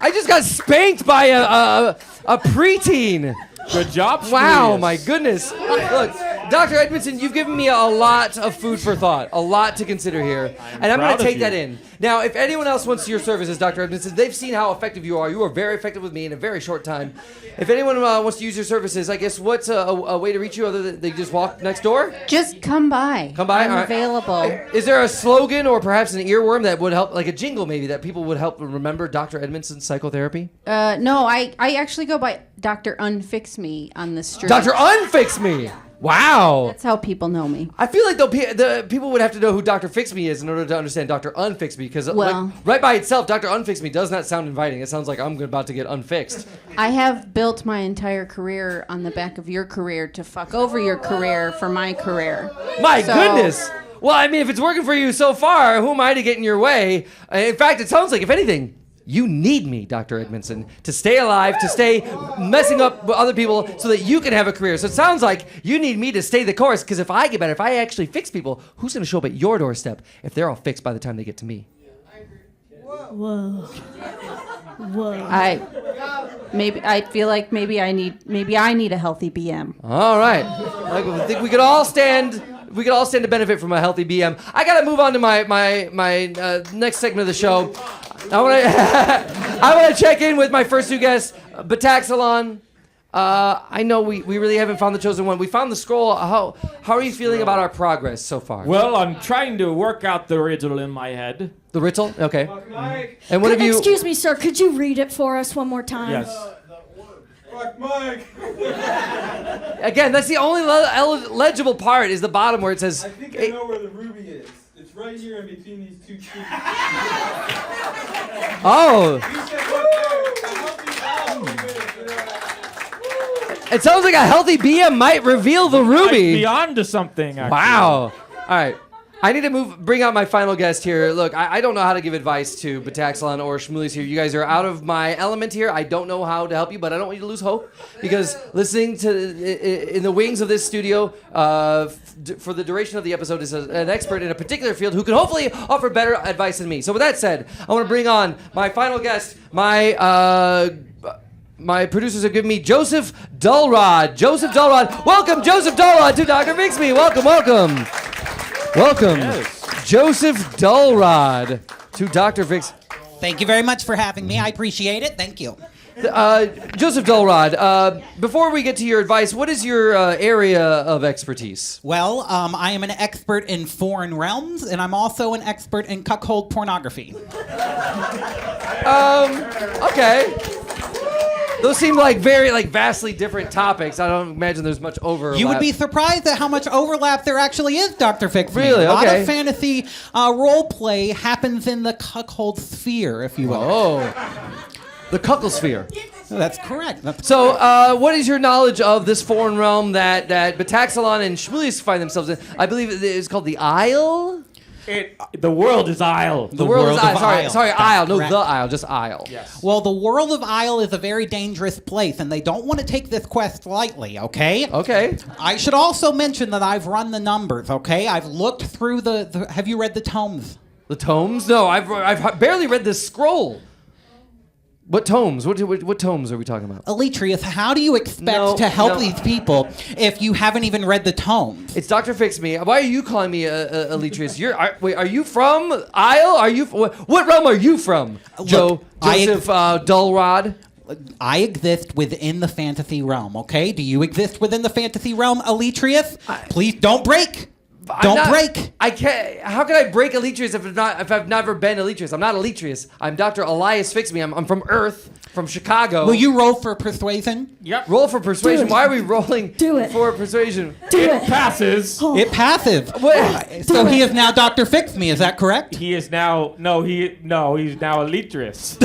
I just got spanked by a preteen. Good job, Shmulius. Wow, my goodness. Look, Dr. Edmondson, you've given me a lot of food for thought, a lot to consider here, and I'm going proud to of take you. that in. Now, if anyone else wants your services, Dr. Edmondson, they've seen how effective you are. You are very effective with me in a very short time. If anyone wants to use your services, I guess what's a way to reach you other than they just walk next door? Just come by. Come by? I'm All right. available. Is there a slogan or perhaps an earworm that would help, like a jingle maybe, that people would help remember Dr. Edmondson's psychotherapy? No, I actually go by Dr. Unfix Me on the street. Dr. Unfix Me! Wow! That's how people know me. I feel like the people would have to know who Dr. Fix Me is in order to understand Dr. Unfix Me, because Well- right by itself, Dr. Unfix Me does not sound inviting. It sounds like I'm about to get unfixed. I have built my entire career on the back of your career to fuck over your career for my career. My So- goodness! Well, I mean, if it's working for you so far, who am I to get in your way? In fact, it sounds like, if anything, you need me, Dr. Edmondson, to stay alive, to stay messing up with other people so that you can have a career. So it sounds like you need me to stay the course, because if I get better, if I actually fix people, who's going to show up at your doorstep if they're all fixed by the time they get to me? Whoa. Whoa. I feel like maybe I need a healthy BM. All right. I think we could all stand to benefit from a healthy BM. I got to move on to my next segment of the show. I want to check in with my first two guests, Bataxalon. I know we really haven't found the chosen one. We found the scroll. How are you feeling about our progress so far? Well, I'm trying to work out the riddle in my head. The riddle? Okay. And what have you... Excuse me, sir. Could you read it for us one more time? Yes. Fuck Mike. Again, that's the only legible part is the bottom where it says... I think I know where the ruby is. It's right here in between these two trees. Oh. You said look there. It sounds like a healthy BM might reveal the Might ruby. be on to something, actually. Wow. All right. I need to bring out my final guest here. Look, I don't know how to give advice to Bataxalon or Shmulius here. You guys are out of my element here. I don't know how to help you, but I don't want you to lose hope, because listening to in the wings of this studio for the duration of the episode is an expert in a particular field who can hopefully offer better advice than me. So with that said, I want to bring on my final guest, my producers have given me Joseph Dullrod. Joseph Dullrod. Welcome, Joseph Dullrod, to Dr. Fix Me. Welcome. Welcome, Yes. Joseph Dullrod, to Dr. Fix. Thank you very much for having me. I appreciate it. Thank you. Joseph Dullrod, before we get to your advice, what is your area of expertise? Well, I am an expert in foreign realms, and I'm also an expert in cuckold pornography. Okay. Those seem like very, vastly different topics. I don't imagine there's much overlap. You would be surprised at how much overlap there actually is, Dr. Fix Me. Really? A lot Okay. of fantasy role play happens in the cuckold sphere, if you will. Oh. The cuckosphere. That's correct. So, what is your knowledge of this foreign realm that Bataxalon and Shmulius find themselves in? I believe it's called the Isle? The world is Isle. The world is world Isle. of Sorry, Isle. sorry, That's Isle. No, correct. the Isle, just Isle. Yes. Well, the world of Isle is a very dangerous place, and they don't want to take this quest lightly, okay? Okay. I should also mention that I've run the numbers, okay? I've looked through the have you read the tomes? The tomes? No, I've barely read this scroll. What tomes? What tomes are we talking about? Elytrius, how do you expect No, to help no. these people if you haven't even read the tomes? It's Dr. Fix Me. Why are you calling me Elytrius? Wait, are you from Isle? What realm are you from? Look, Joseph Dullrod? I exist within the fantasy realm, okay? Do you exist within the fantasy realm, Elytrius? Please don't break. Don't break. I can't. How can I break Elytrius if I've never been Elytrius? I'm not Elytrius. I'm Dr. Elias Fix Me. I'm from Earth, from Chicago. Will you roll for persuasion? Yep. Roll for persuasion. Do it. Why are we rolling Do it. for persuasion? Do It it. passes. Oh. It passive. What? So he is now Dr. Fix Me. Is that correct? He is now he's now Elytrius.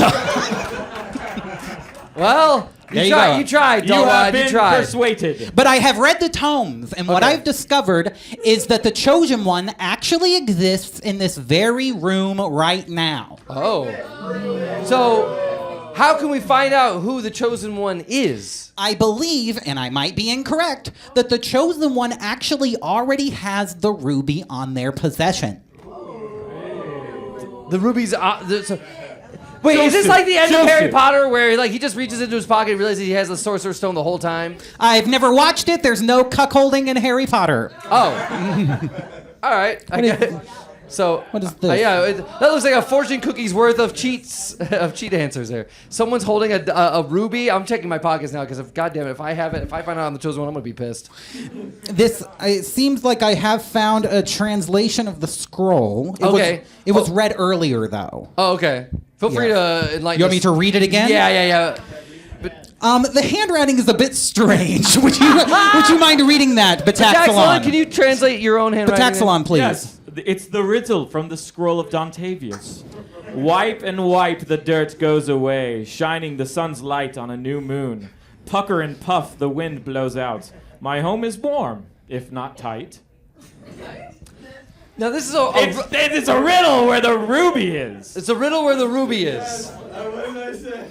Well, There you you tried. go. You tried. You have You been tried. persuaded. But I have read the tomes, and what Okay. I've discovered is that the Chosen One actually exists in this very room right now. Oh. So, how can we find out who the chosen one is? I believe, and I might be incorrect, that the Chosen One actually already has the ruby on their possession. The rubies. Wait, is this like the end of Joseph. Harry Potter, where like he just reaches into his pocket and realizes he has the Sorcerer's Stone the whole time? I've never watched it. There's no cuckolding in Harry Potter. Oh. All right. I get it. So What is this? yeah, that looks like a fortune cookie's worth of cheat answers there. Someone's holding a ruby. I'm checking my pockets now because God damn it, if I find out I'm the chosen one, I'm gonna be pissed. It seems like I have found a translation of the scroll. Okay. It was read earlier, though. Oh, okay. Feel free to enlighten You want me us. to read it again? Yeah. The handwriting is a bit strange. would you mind reading that, Taxalon, Bataxalon? can you translate your own handwriting? Bataxalon, please. Yes, it's the riddle from the scroll of Dontavius. Wipe and wipe, the dirt goes away, shining the sun's light on a new moon. Pucker and puff, the wind blows out. My home is warm, if not tight. Now this is It's a riddle where the ruby is. it's a riddle where the ruby is. What did I say?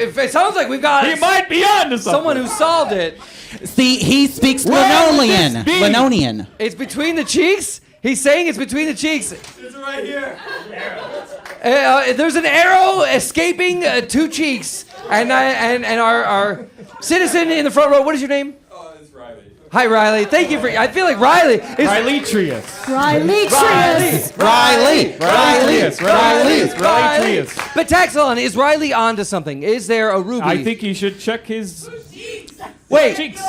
If it sounds like we've got He might be onto something. someone who solved it. See, he speaks Where would Linolian. this be? Linonian. It's between the cheeks. He's saying it's between the cheeks. It's right here. There's an arrow escaping two cheeks, and our citizen in the front row. What is your name? Oh, it's Riley. Hi, Riley. Thank you for. I feel like Riley is. Elytrius. Riley. Riley. But Taxalon, is Riley onto something? Is there a ruby? I think he should check his Wait, cheeks.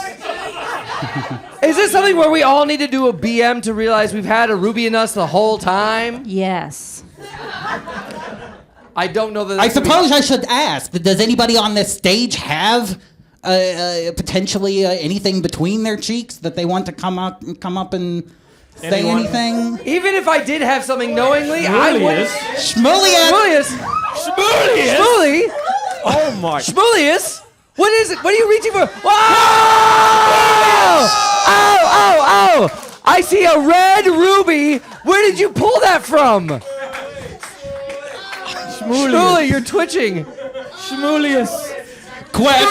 is this something where we all need to do a BM to realize we've had a ruby in us the whole time? Yes. I don't know that. I that's gonna be- suppose I should ask, does anybody on this stage have potentially anything between their cheeks that they want to come up and say Anyone? anything? Even if I did have something knowingly, I would. Shmulius. Shmulius. Shmuley. Oh my. Shmulius. What is it? What are you reaching for? Whoa! Oh! I see a red ruby. Where did you pull that from? Shmuley, you're twitching. Shmulius. Quest.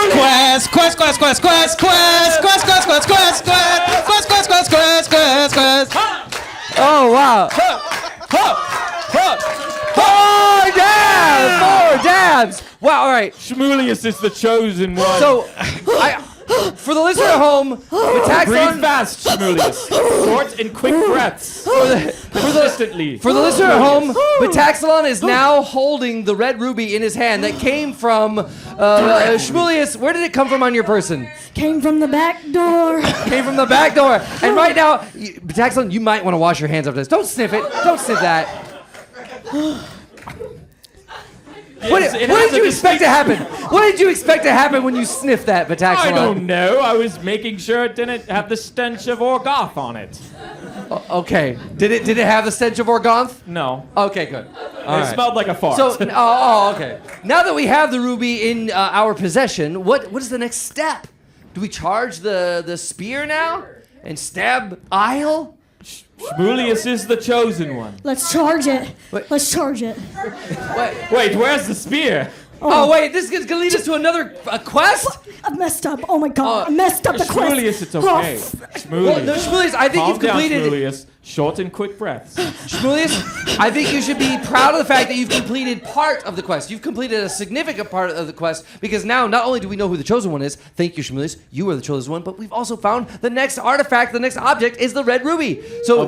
Oh, wow. Four dabs. Wow, all right. Shmulius is the chosen one. So, for the listener at home, breathe Bataxalon, fast, Shmulius. Short and quick breaths. Consistently. for the listener at home, Bataxalon is now holding the red ruby in his hand that came from Shmulius. Where did it come from on your person? Came from the back door. Came from the back door. And right now, Bataxalon, you might want to wash your hands after this. Don't sniff it. Don't sniff that. What did you expect to happen? What did you expect to happen when you sniffed that, Bataxalon? I don't know. I was making sure it didn't have the stench of Orgoth on it. Okay. Did it have the stench of Orgonth? No. Okay, good. All It right. smelled like a fart. So, okay. Now that we have the ruby in our possession, what is the next step? Do we charge the spear now and stab Isle? Shmulius is the chosen one. Let's charge it. Wait. Let's charge it. Wait, where's the spear? Oh wait, this is gonna lead us to another quest. I messed up. Oh my god. I messed up the quest. Shmulius, it's okay. Well, no, Shmulius, I think Calm you've down, completed. Shmulius. Short and quick breaths. Shmulius, I think you should be proud of the fact that you've completed part of the quest. You've completed a significant part of the quest because now not only do we know who the chosen one is, thank you, Shmulius, you are the chosen one, but we've also found the next artifact, the next object is the red ruby. So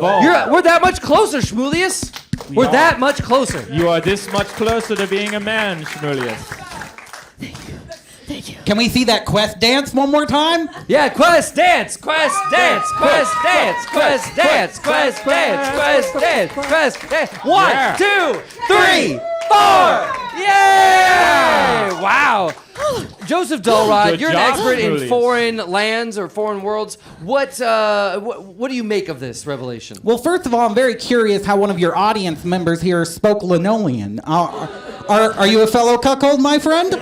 we're that much closer, Shmulius. We're that much closer. You are this much closer to being a man, Shmulius. Thank you. Can we see that quest dance one more time? Yeah, quest dance, quest dance, quest dance, quest dance, quest dance, quest dance, quest dance. 1, 2, 3, 4. Yay! Wow. Joseph Dullrod, Good you're an job, expert in Julius. foreign lands or foreign worlds. What do you make of this revelation? Well, first of all, I'm very curious how one of your audience members here spoke Linolean. Are you a fellow cuckold, my friend?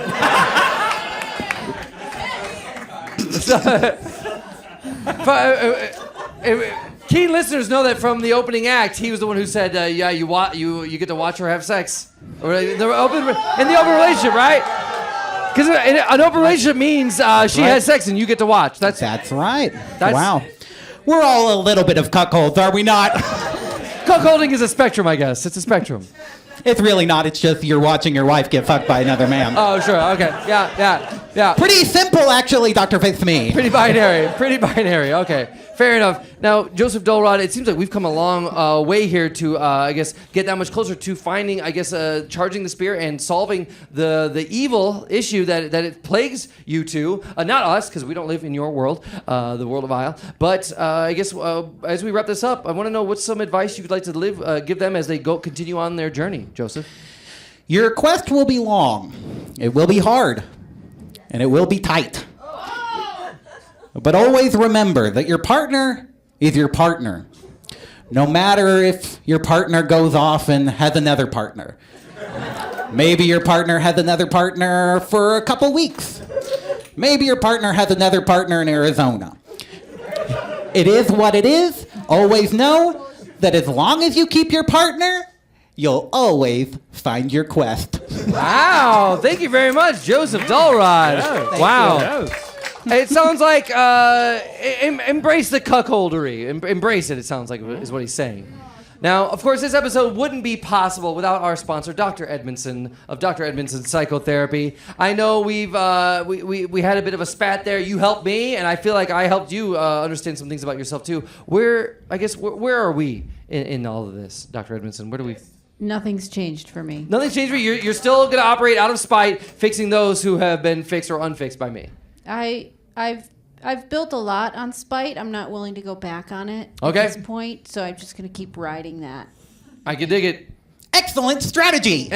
Keen listeners know that from the opening act, he was the one who said, "Yeah, you get to watch her have sex," or in the open relationship, right? Because an open relationship means she has sex and you get to watch. That's right. That's- Wow. We're all a little bit of cuckolds, are we not? Cuckolding is a spectrum, I guess. It's a spectrum. It's really not. It's just you're watching your wife get fucked by another man. Oh, sure. Okay. Yeah. Pretty simple, actually, Dr. Fitz-Me. Pretty binary. Okay. Fair enough. Now, Joseph Dullrod, it seems like we've come a long way here to, I guess, get that much closer to finding, I guess, charging the spear and solving the evil issue that it plagues you two. Not us, because we don't live in your world, the world of Isle. But I guess as we wrap this up, I want to know what's some advice you'd like to give them as they continue on their journey, Joseph. Your quest will be long. It will be hard. And it will be tight. But always remember that your partner is your partner. No matter if your partner goes off and has another partner. Maybe your partner has another partner for a couple weeks. Maybe your partner has another partner in Arizona. It is what it is. Always know that as long as you keep your partner, you'll always find your quest. Wow. Thank you very much, Joseph Dullrod. Wow. It sounds like embrace the cuckoldery. Embrace it, it sounds like, is what he's saying. Now, of course, this episode wouldn't be possible without our sponsor, Dr. Edmondson of Dr. Edmondson Psychotherapy. I know we had a bit of a spat there. You helped me, and I feel like I helped you understand some things about yourself too. Where are we in all of this, Dr. Edmondson? Where do we? Nothing's changed for me. Nothing's changed for you. You're still going to operate out of spite, fixing those who have been fixed or unfixed by me. I've built a lot on spite. I'm not willing to go back on it Okay. at this point, so I'm just going to keep riding that. I can dig it. Excellent strategy.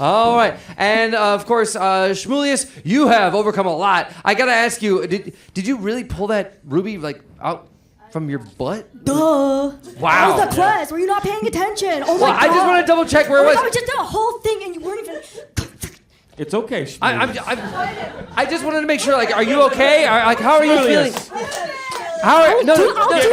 All right. And, of course, Shmulius, you have overcome a lot. I got to ask you, did you really pull that ruby, out from your butt? Duh. Wow. That was the quest. Were you not paying attention? Oh my Well, god. I just want to double check where it Oh my was. god, we just did a whole thing and you weren't even. It's okay, I just wanted to make sure, are you okay? How are you feeling? I'll do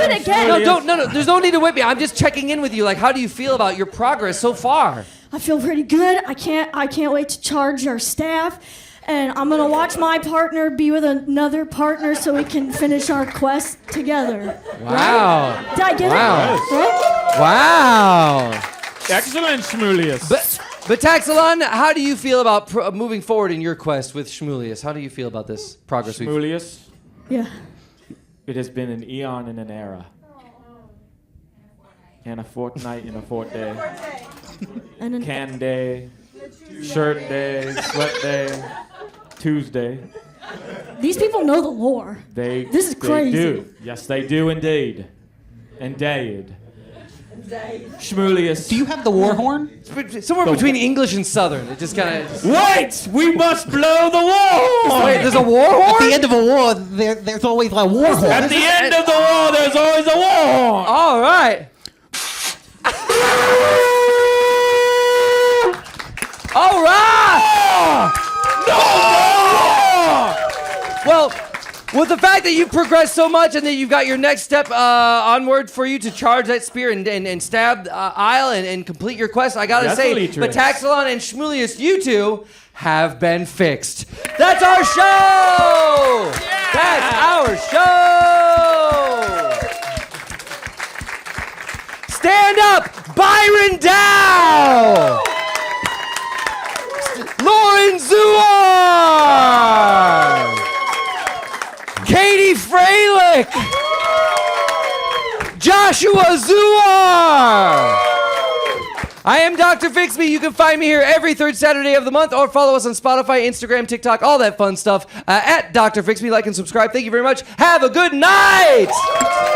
it again. No, there's no need to whip me. I'm just checking in with you. How do you feel about your progress so far? I feel pretty good. I can't wait to charge our staff. And I'm gonna watch my partner be with another partner so we can finish our quest together. Wow. Right? Did I get Wow. it? Right? Wow. Excellent, Shmulius. But Taxalon, how do you feel about moving forward in your quest with Shmulius? How do you feel about this progress? Shmulius, Yeah. it has been an eon and an era. And a fortnight and a fort day. And then Can day, shirt day, sweat day, Tuesday. these people know the lore. This is crazy. They do. Yes, they do indeed. Indeed. Shmulius. Do you have the war horn? Somewhere between English and Southern. It just kind of. Wait! We must blow the war horn! Wait, there's a war horn? At the end of a war, there's always a war horn. At the end of the war, there's always a war horn! All right. All right! No more! Well, with the fact that you've progressed so much and that you've got your next step onward for you to charge that spear and stab Isle and complete your quest, I gotta say, Definitely, Metaxalon and Shmulius, you two have been fixed. That's our show! Yeah! That's our show! Stand up, Byron Dow! Lauren Zuar! Katie Froelich! Joshua Zuar! I am Dr. Fix Me. You can find me here every third Saturday of the month or follow us on Spotify, Instagram, TikTok, all that fun stuff at Dr. Fix Me. Like and subscribe. Thank you very much. Have a good night.